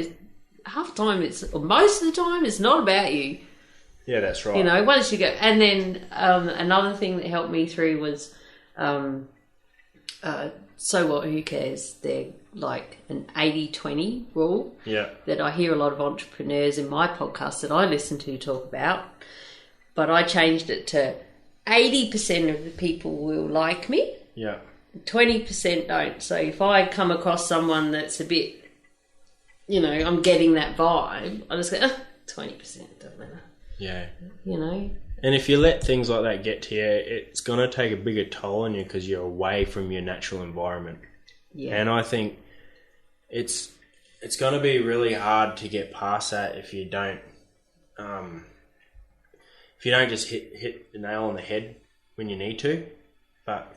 Half the time, most of the time, it's not about you. Yeah, that's right. Once you go. And then another thing that helped me through was, so what, who cares? They're like an 80-20 rule. Yeah. That I hear a lot of entrepreneurs in my podcast that I listen to talk about. But I changed it to 80% of the people will like me. Yeah. 20% don't. So if I come across someone that's a bit, I'm getting that vibe, I just go, 20%, doesn't matter. Yeah. And if you let things like that get to you, it's going to take a bigger toll on you because you're away from your natural environment. Yeah. And I think it's going to be really hard to get past that if you don't if you don't just hit the nail on the head when you need to. But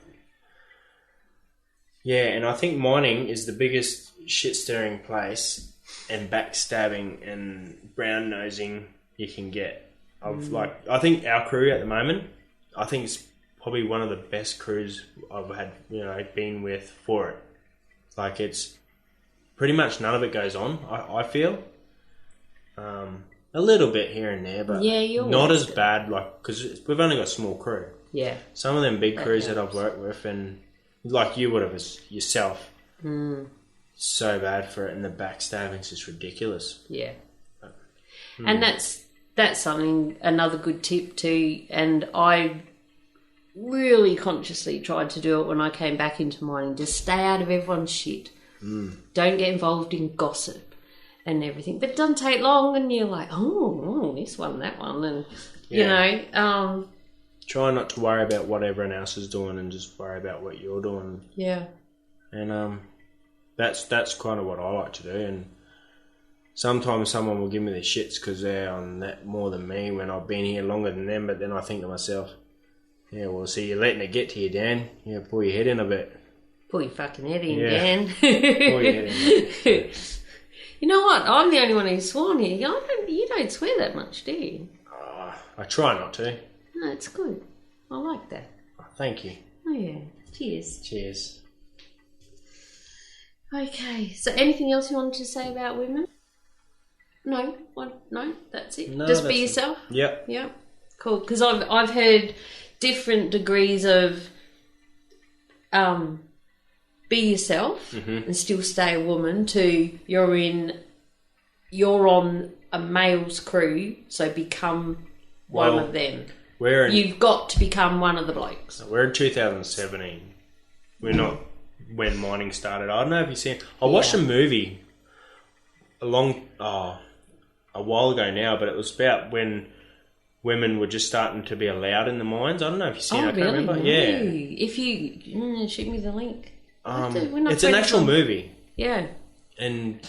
yeah, and I think mining is the biggest shit stirring place and backstabbing and brown nosing you can get. I think our crew at the moment, I think it's probably one of the best crews I've had, been with for it. Like, it's pretty much none of it goes on, I feel. A little bit here and there, but not as bad, because we've only got a small crew. Yeah. Some of them big crews that I've worked with, and like you would have yourself, so bad for it, and the backstabbing's just ridiculous. Yeah. And that's something, another good tip too, and I really consciously tried to do it when I came back into mining. Just stay out of everyone's shit. Don't get involved in gossip and everything. But it doesn't take long, and you're like, oh, this one, that one, and try not to worry about what everyone else is doing, and just worry about what you're doing. Yeah. And that's kind of what I like to do. And sometimes someone will give me the shits because they're on that more than me when I've been here longer than them. But then I think to myself, yeah, well, see, you're letting it get to you, Dan. Yeah, pull your head in a bit. Pull your fucking head in, Dan. Pull your head in. You know what? I'm the only one who's sworn here. You don't swear that much, do you? I try not to. No, it's good. I like that. Oh, thank you. Oh, yeah. Cheers. Cheers. Okay. So anything else you wanted to say about women? No? No? That's it? No, just be yourself? Yep. Yep. Cool. Because I've heard different degrees of be yourself and still stay a woman to you're on a male's crew, so become one of them. You've got to become one of the blokes. We're in 2017. We're not when mining started. I don't know if you've seen. I watched a movie a while ago now, but it was about when women were just starting to be allowed in the mines. I don't know if you've seen it. I can't remember. No. Yeah. If you shoot me the link. It's an actual movie. Yeah. And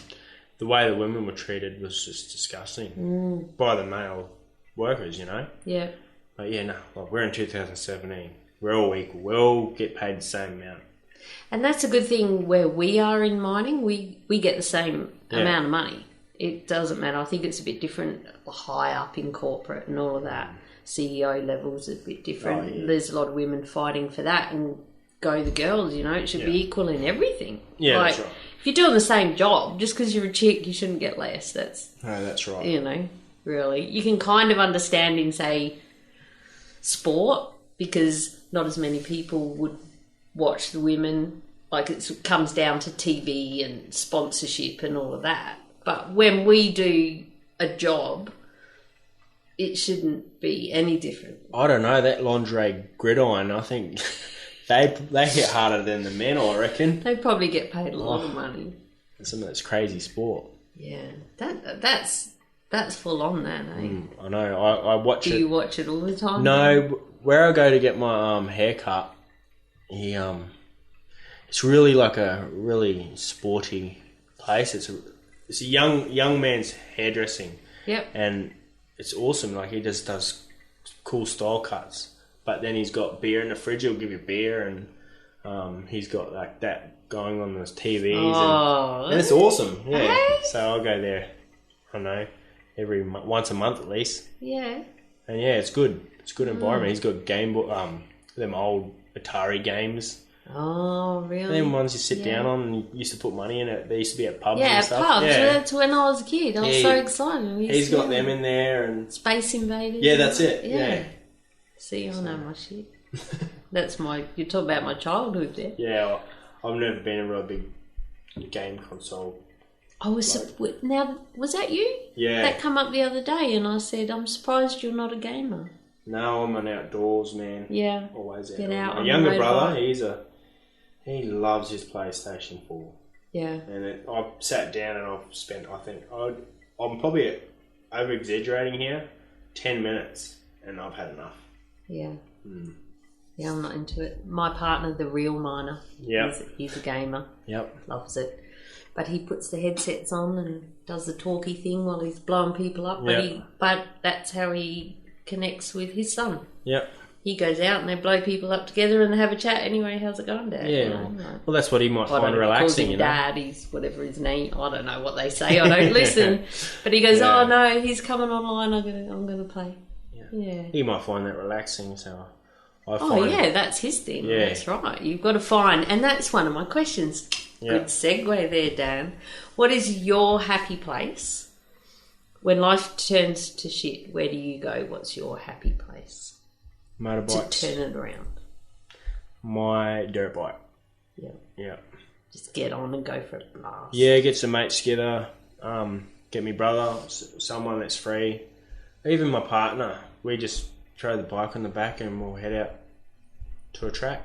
the way the women were treated was just disgusting by the male workers, Yeah. But yeah, no, we're in 2017. We're all equal. We all get paid the same amount. And that's a good thing where we are in mining. We get the same amount of money. It doesn't matter. I think it's a bit different high up in corporate and all of that. CEO levels are a bit different. Oh, yeah. There's a lot of women fighting for that, and go the girls, it should be equal in everything. Yeah, that's right. If you're doing the same job, just because you're a chick, you shouldn't get less. That's right. Really. You can kind of understand in, say, sport, because not as many people would watch the women. Like, it comes down to TV and sponsorship and all of that. But when we do a job, it shouldn't be any different. I don't know, that lingerie gridiron, I think they hit harder than the men, I reckon. They probably get paid a lot of money. Some of that's crazy sport. Yeah, that's full on, that, eh? I know. I watch it. Do you watch it all the time? No, where I go to get my hair cut, it's really like a really sporty place. It's a young man's hairdressing. Yep. And it's awesome. Like, he just does cool style cuts. But then he's got beer in the fridge. He'll give you beer, and he's got like that going on those TVs, and it's awesome. Yeah. Hey? So I'll go there. I don't know, once a month at least. Yeah. And yeah, it's good. It's a good environment. He's got them old Atari games. Oh, really? Them ones you sit down on, and you used to put money in it. They used to be at pubs Yeah, and stuff. pubs. Yeah, That's when I was a kid. I was so excited. He's got them in there, and Space Invaders. Yeah, that's it. Yeah. See, I know my shit. That's you talk about my childhood there. Yeah, I've never been a real big game console. Was that you? Yeah. That come up the other day, and I said, I'm surprised you're not a gamer. No, I'm an outdoors man. Yeah. Always Get out. My younger brother, he loves his PlayStation 4. Yeah. And I've sat down and I've spent, I'm probably over exaggerating here, 10 minutes, and I've had enough. Yeah. Yeah, I'm not into it. My partner, the real miner, he's a gamer. Yep. Loves it. But he puts the headsets on and does the talky thing while he's blowing people up. Yep. But that's how he connects with his son. Yep. He goes out and they blow people up together and they have a chat. Anyway, how's it going, Dad? Yeah. Well, that's what he might find relaxing, you know. Dad, he's whatever his name. I don't know what they say. I don't listen. But he goes, oh no, he's coming online. I'm gonna play. Yeah. He might find that relaxing. So that's his thing. Yeah. That's right. You've got to find, and that's one of my questions. Yeah. Good segue there, Dan. What is your happy place when life turns to shit? Where do you go? What's your happy place? Motorbikes. To turn it around. My dirt bike. Yeah. Yeah. Just get on and go for a blast. Yeah, get some mates together. Get me brother, someone that's free. Even my partner. We just throw the bike on the back and we'll head out to a track.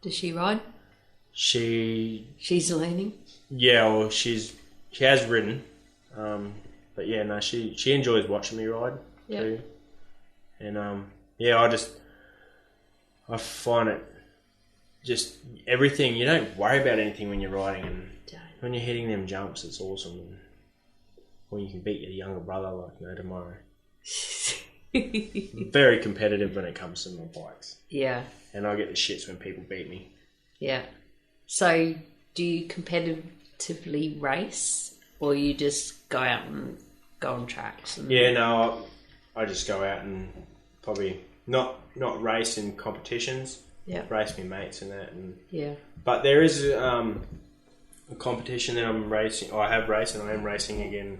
Does she ride? She's learning. Yeah, well, she has ridden. But yeah, no, she enjoys watching me ride too. And I find it just everything. You don't worry about anything when you're riding, and when you're hitting them jumps, it's awesome. And when you can beat your younger brother like no tomorrow. Very competitive when it comes to my bikes. Yeah. And I get the shits when people beat me. Yeah. So, do you competitively race, or you just go out and go on tracks? Yeah, no, I just go out and probably not race in competitions. Yeah. Race me mates and that. And yeah. But there is a competition that I'm racing. I have raced and I am racing again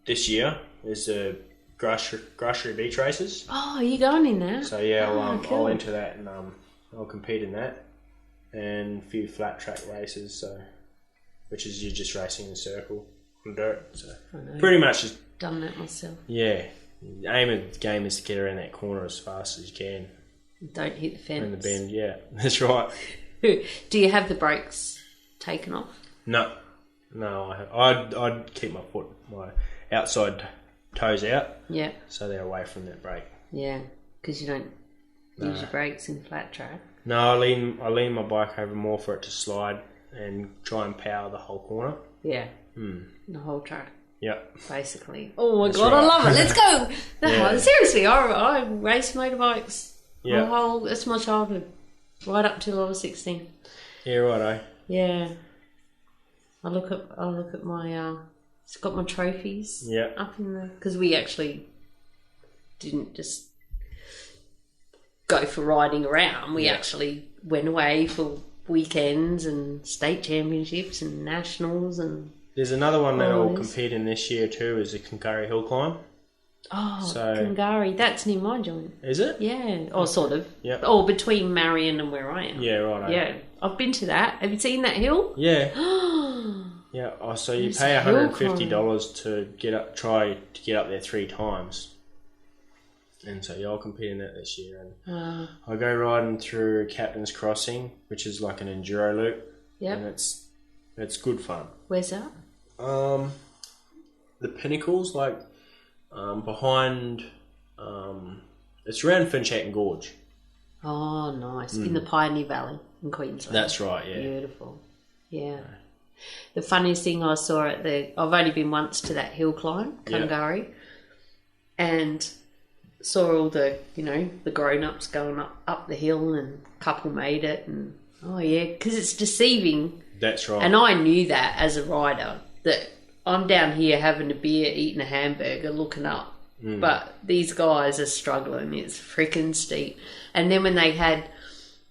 this year. There's the Grassery Beach Races. Oh, are you going in there? So yeah, cool. I'll enter that and I'll compete in that. And a few flat track races, so which is you're just racing in a circle on dirt. So pretty much just done that myself. Yeah. The aim of the game is to get around that corner as fast as you can. Don't hit the fence. In the bend, yeah. That's right. Do you have the brakes taken off? No, I'd keep my outside toes out. Yeah. So they're away from that brake. Yeah, because you don't use your brakes in flat track. No, I lean my bike over more for it to slide and try and power the whole corner. Yeah. The whole track. Yeah. Basically. Oh my God, right. I love it. Let's go. Seriously, I raced motorbikes. Yeah. It's my childhood. Right up till I was 16. Yeah, righto. Yeah. I look at my it's got my trophies. Yeah. Up in the, because we actually didn't just go for riding around. We actually went away for weekends and state championships and nationals and. There's another one that I'll compete in this year too, is the Kungari Hill Climb. Oh, Kungari. That's near my joint. Is it? Yeah. Or sort of. Yeah. Or between Marion and where I am. Yeah, right. Yeah. I've been to that. Have you seen that hill? Yeah. Yeah. Oh, so you pay $150 to try to get up there 3 times. And so I'll compete in that this year. And I go riding through Captain's Crossing, which is like an enduro loop. Yeah. And it's good fun. Where's that? The Pinnacles, like behind. It's around Finchhaken Gorge. Oh, nice. In the Pioneer Valley in Queensland. That's right. Yeah. Beautiful. Yeah. The funniest thing I saw I've only been once to that hill climb, Kungari, and saw all the the grown-ups going up the hill, and a couple made it, and because it's deceiving. That's right. And I knew that as a rider, that I'm down here having a beer, eating a hamburger, looking up. But these guys are struggling. It's freaking steep. And then when they had,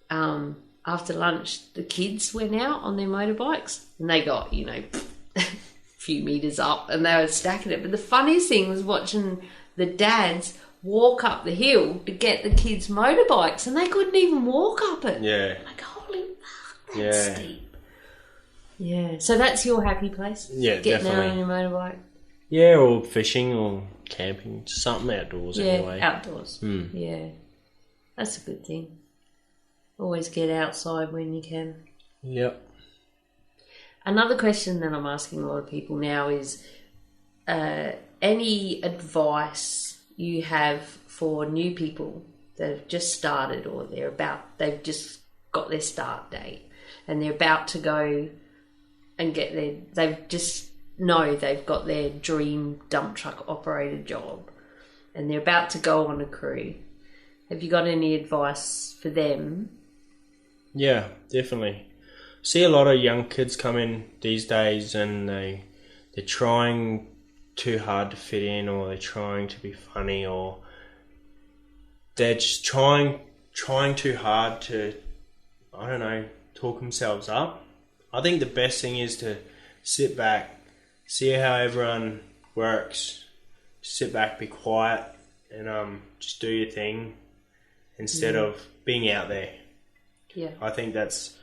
after lunch, the kids went out on their motorbikes and they got, a few metres up and they were stacking it. But the funniest thing was watching the dads walk up the hill to get the kids' motorbikes and they couldn't even walk up it. Yeah. Like, holy fuck, that's steep. Yeah. So that's your happy place? Yeah, Getting definitely. out on your motorbike? Yeah, or fishing or camping. Something outdoors anyway. Yeah, outdoors. Yeah. That's a good thing. Always get outside when you can. Yep. Another question that I'm asking a lot of people now is any advice you have for new people that have just started or they've just got their start date and they're about to go and get they've got their dream dump truck operator job and they're about to go on a crew. Have you got any advice for them? Yeah, definitely. See a lot of young kids come in these days, and they're trying too hard to fit in, or they're trying to be funny, or they're just trying too hard to, I don't know, talk themselves up. I think the best thing is to sit back, see how everyone works, sit back, be quiet, and just do your thing instead of being out there. Yeah. I think that's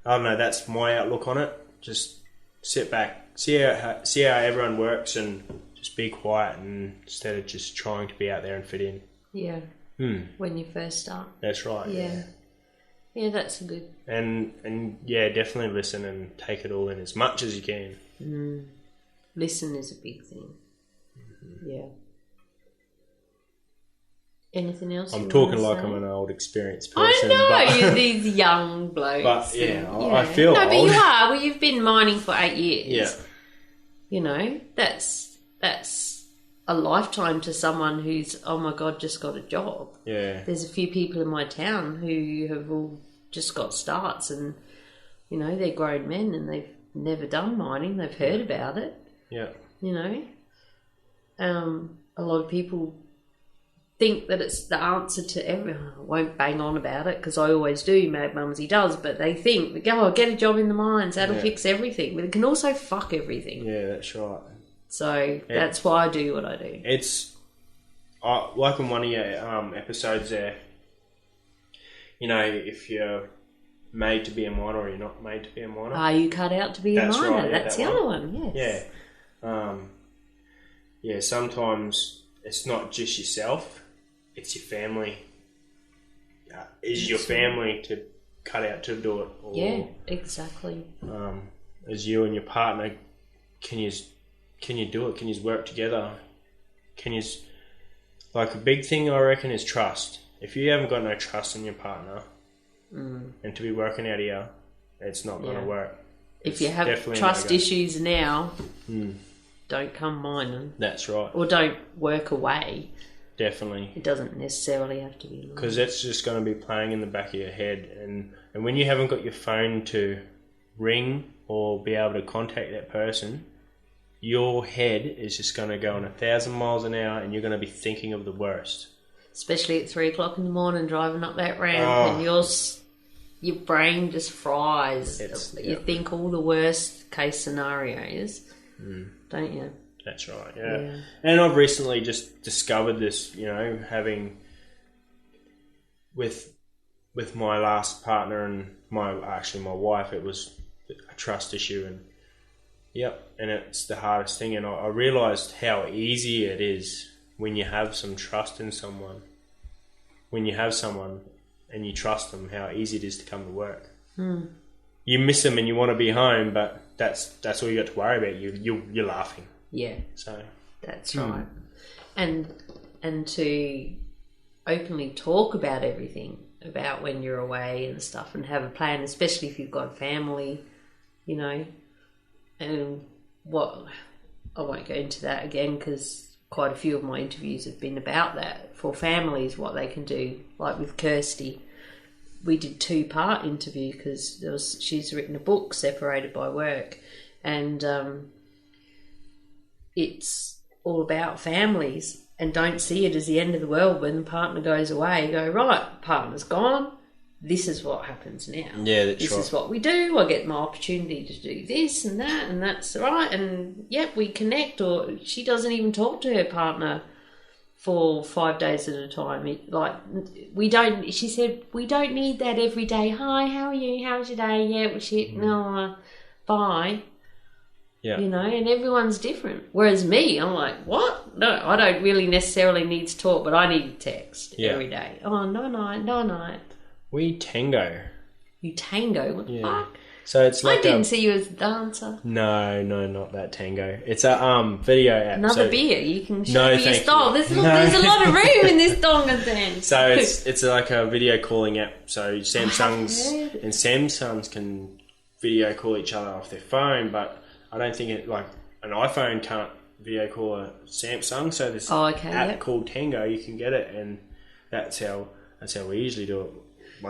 my outlook on it. Just sit back, see how everyone works, and just be quiet, and instead of just trying to be out there and fit in. Yeah. When you first start. That's right. Yeah. Yeah, that's a good. And yeah, definitely listen and take it all in as much as you can. Listen is a big thing. Yeah. Anything else? I'm talking like I'm an old experienced person. I know, you're these young blokes. But yeah, I feel no, old. but you are. Well, you've been mining for 8 years. Yeah. You know, that's a lifetime to someone who's, oh my God, just got a job. Yeah. There's a few people in my town who have all just got starts, and, you know, they're grown men and they've never done mining. They've heard about it. Yeah. You know, a lot of people think that it's the answer to everything. I won't bang on about it because I always do, Mad Mumzie does, but they think, get a job in the mines, that'll fix everything. But it can also fuck everything. Yeah, that's right. So that's why I do what I do. It's like in one of your episodes there, you know, if you're made to be a miner or you're not made to be a miner. Are you cut out to be a miner? Right, that's the other one, yes. Yeah. Sometimes it's not just yourself, it's your family. Is your family to cut out to do it? Or, yeah, exactly. Is you and your partner, can you do it? Can you work together? Like a big thing I reckon is trust. If you haven't got no trust in your partner and to be working out here, it's not going to work. If you have trust issues now, don't come mining. That's right. Or don't work away. Definitely. It doesn't necessarily have to be. Because that's just going to be playing in the back of your head. And when you haven't got your phone to ring or be able to contact that person, your head is just going to go on 1,000 miles an hour, and you're going to be thinking of the worst. Especially at 3 o'clock in the morning, driving up that ramp, and your brain just fries. You think all the worst case scenarios, don't you? That's right. Yeah. And I've recently just discovered this. You know, having with my last partner and my wife, it was a trust issue, and it's the hardest thing. And I realised how easy it is when you have some trust in someone. When you have someone and you trust them, how easy it is to come to work. You miss them and you want to be home, but that's all you got to worry about. You're laughing. Yeah. So that's right. And to openly talk about everything, about when you're away and stuff, and have a plan, especially if you've got a family, you know. And I won't go into that again because quite a few of my interviews have been about that, for families, what they can do. Like with Kirsty, we did 2-part interview because she's written a book, Separated by Work, and it's all about families. And don't see it as the end of the world when the partner goes away. Go, right, partner's gone. This is what happens now. Yeah, that's right. This is what we do. I get my opportunity to do this and that, and that's right. And we connect. Or she doesn't even talk to her partner for 5 days at a time. She said, we don't need that every day. Hi, how are you? How's your day? Yeah, well, shit. No, bye. Yeah. You know, and everyone's different. Whereas me, I'm like, what? No, I don't really necessarily need to talk, but I need to text every day. Oh, no night. We tango. You tango? What the fuck? So it's like I didn't see you as a dancer. No, not that tango. It's a video app. Another beer. You can show me your style. There's a lot of room in this donga then. So it's like a video calling app. So Samsungs can video call each other off their phone, but I don't think an iPhone can't video call a Samsung. So this app called Tango, you can get it, and that's how we usually do it.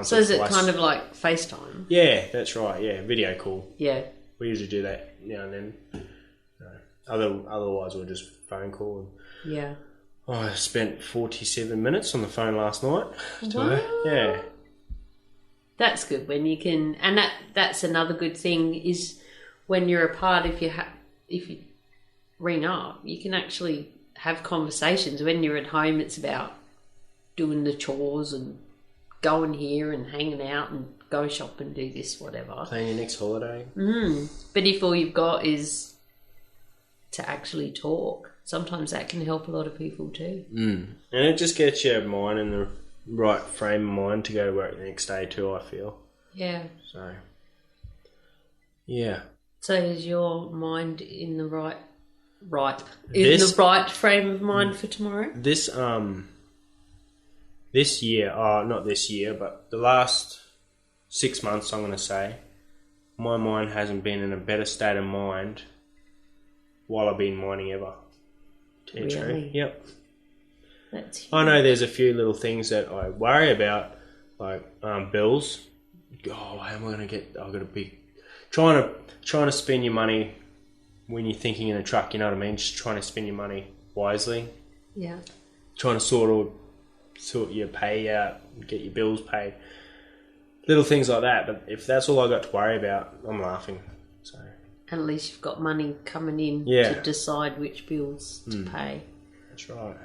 So is it kind of like FaceTime? Yeah, that's right. Yeah, video call. Yeah. We usually do that now and then. Otherwise, we'll just phone call. Yeah. I spent 47 minutes on the phone last night. Wow. Yeah. That's good when you can, and that's another good thing is when you're apart. If you ring up, you can actually have conversations. When you're at home, it's about doing the chores and going here and hanging out and go shop and do this, whatever. Plan your next holiday. But if all you've got is to actually talk, sometimes that can help a lot of people too. And it just gets your mind in the right frame of mind to go to work the next day too, I feel. Yeah. So, yeah. So is your mind in the right the right frame of mind for tomorrow? This year, not this year, but the last 6 months, I'm going to say, my mind hasn't been in a better state of mind while I've been mining ever. Really? Yep. That's huge. I know there's a few little things that I worry about, like bills. Oh, how am I going to get? I've got to be trying to spend your money when you're thinking in a truck. You know what I mean? Just trying to spend your money wisely. Yeah. Trying to sort your pay out, get your bills paid, little things like that. But if that's all I got to worry about, I'm laughing. So. And at least you've got money coming in to decide which bills to pay. That's right.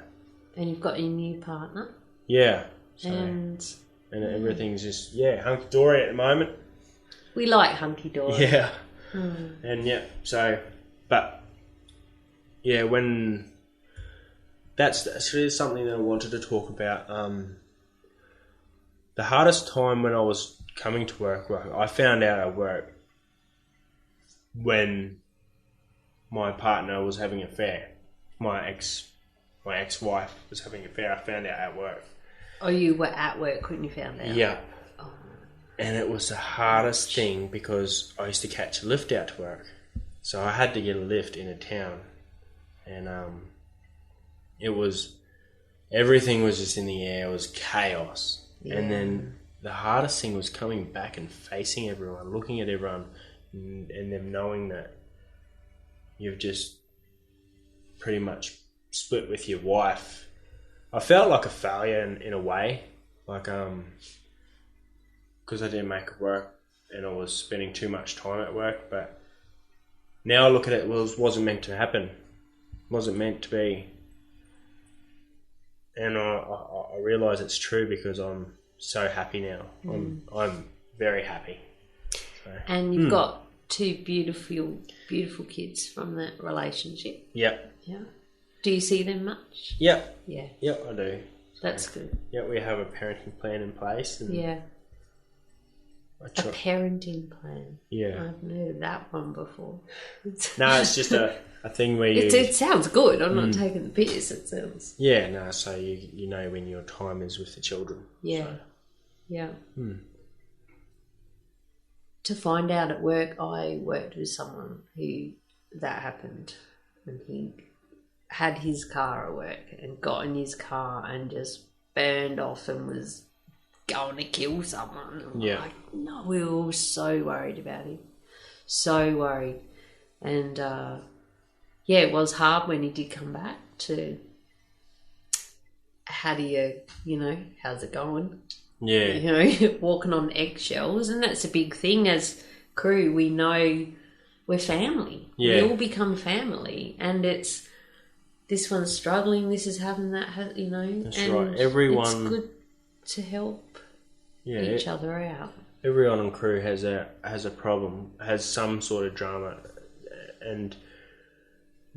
And you've got your new partner. Yeah. So, and everything's just, hunky-dory at the moment. We like hunky-dory. Yeah. And when... That's really something that I wanted to talk about. The hardest time when I was coming to work, I found out at work when my partner was having an affair. My ex-wife was having an affair. I found out at work. Oh, you were at work when you found out? Yeah. Oh. And it was the hardest thing because I used to catch a lift out to work. So I had to get a lift in a town. And everything was just in the air. It was chaos. Yeah. And then the hardest thing was coming back and facing everyone, looking at everyone, and them knowing that you've just pretty much split with your wife. I felt like a failure in a way, like because I didn't make it work and I was spending too much time at work. But now I look at it, wasn't meant to happen, wasn't meant to be, and I realise it's true because I'm so happy now. I'm very happy. So. And you've got two beautiful kids from that relationship. Yep. Yeah. Do you see them much? Yep. Yeah. Yep, I do. That's good. Yeah, we have a parenting plan in place. And a parenting plan. Yeah. I haven't heard of that one before. No, it's just a thing where you... It sounds good. I'm not taking the piss. It sounds... Yeah, no, so you know when your time is with the children. Yeah. So. Yeah. To find out at work, I worked with someone who that happened, and he had his car at work and got in his car and just burned off and was going to kill someone. Yeah. No, we were all so worried about him. So worried. And, it was hard when he did come back to how do you, how's it going? Yeah. Walking on eggshells. And that's a big thing as crew. We know we're family. Yeah. We all become family. And it's, this one's struggling, this is happening, That's and right. Everyone... It's good to help each other out. Everyone on crew has a problem, has some sort of drama, and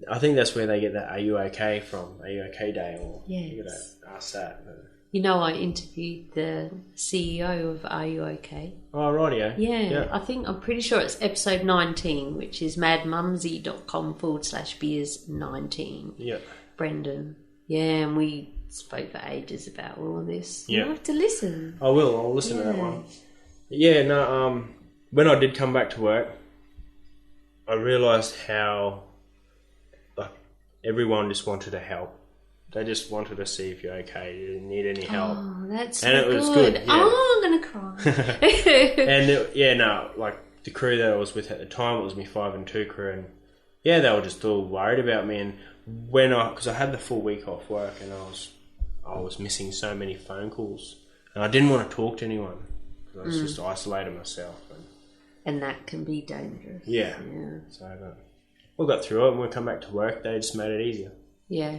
I think that's where they get that "Are you okay?" from. Are you okay day? Or you gotta ask that. But... I interviewed the CEO of Are You Okay? Oh, rightio. Yeah. I'm pretty sure it's episode 19, which is madmumzie.com/beers19. Yeah. Brendan. Yeah, and we spoke for ages about all of this. Yeah. You have to listen. I will. I'll listen to that one. Yeah, no, when I did come back to work, I realised how everyone just wanted to help. They just wanted to see if you're okay. You didn't need any help. Oh, that's so and it was good. Yeah. Oh, I'm going to cry. And like the crew that I was with at the time, it was me 5 and 2 crew, and they were just all worried about me. And because I had the full week off work, and I was missing so many phone calls, and I didn't want to talk to anyone because I was just isolating myself. And that can be dangerous. Yeah. So we got through it, and when we come back to work, they just made it easier. Yeah.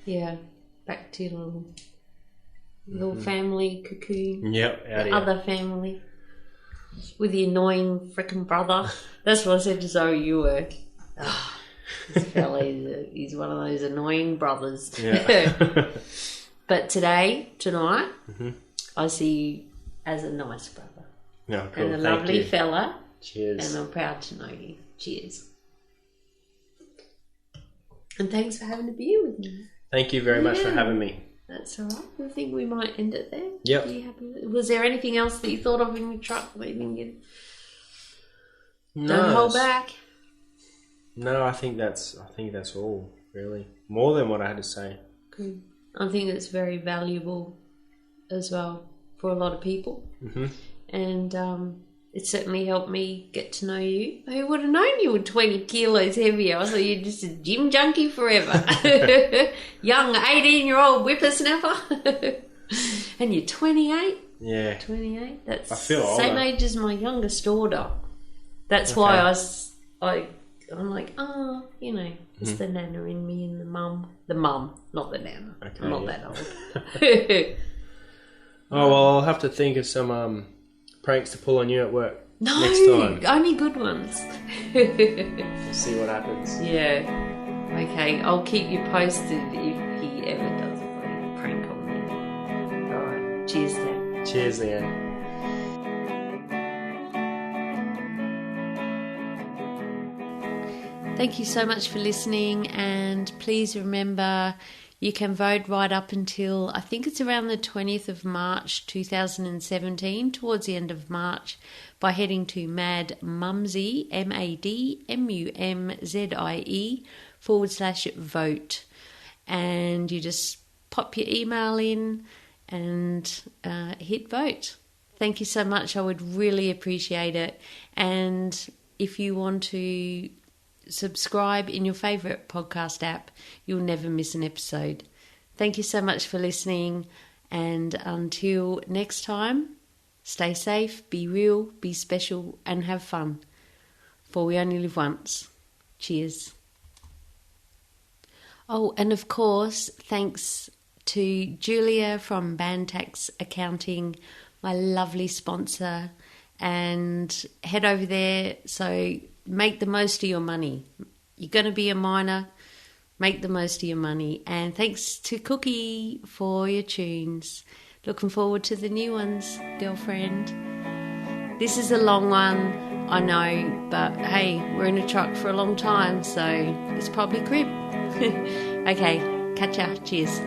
Yeah. Back to your little family cocoon. Yep. Other family. With the annoying frickin' brother. That's what I said to Zoe, you were. Oh, this fella, he's one of those annoying brothers. Yeah. But tonight, I see you as a nice brother. No, cool. And a lovely fella. Cheers. And I'm proud to know you. Cheers. And thanks for having a beer with me. Thank you very much for having me. That's all right. I think we might end it there. Yep. Are you happy with it? Was there anything else that you thought of in your truck that you didn't get? Don't hold back. No, I think that's all, really. More than what I had to say. Good. I think it's very valuable as well for a lot of people. And it certainly helped me get to know you. Who would have known you were 20 kilos heavier? I thought you were just a gym junkie forever. Young 18-year-old whippersnapper. And you're 28? Yeah. 28? That's I feel the same older. age as my youngest daughter. That's why I'm like, it's the nana in me and the mum. The mum, not the nana. Okay, I'm not that old. Oh, well, I'll have to think of some pranks to pull on you at work next time. Only good ones. We'll see what happens. Yeah. Okay, I'll keep you posted if he ever does a prank on me. Alright, cheers then. Cheers, Leanne. Thank you so much for listening, and please remember you can vote right up until, I think it's around the 20th of March 2017, towards the end of March, by heading to Mumzie, MADMUMZIE /vote. And you just pop your email in and hit vote. Thank you so much. I would really appreciate it. And if you want to subscribe in your favourite podcast app, you'll never miss an episode. Thank you so much for listening, and until next time, stay safe, be real, be special, and have fun, for we only live once. Cheers. Oh, and of course, thanks to Julia from Bantax Accounting, my lovely sponsor, and head over there. So make the most of your money. You're going to be a miner. Make the most of your money. And thanks to Cookie for your tunes. Looking forward to the new ones, girlfriend. This is a long one, I know, but hey, we're in a truck for a long time, so it's probably crib. Okay, catch ya. Cheers.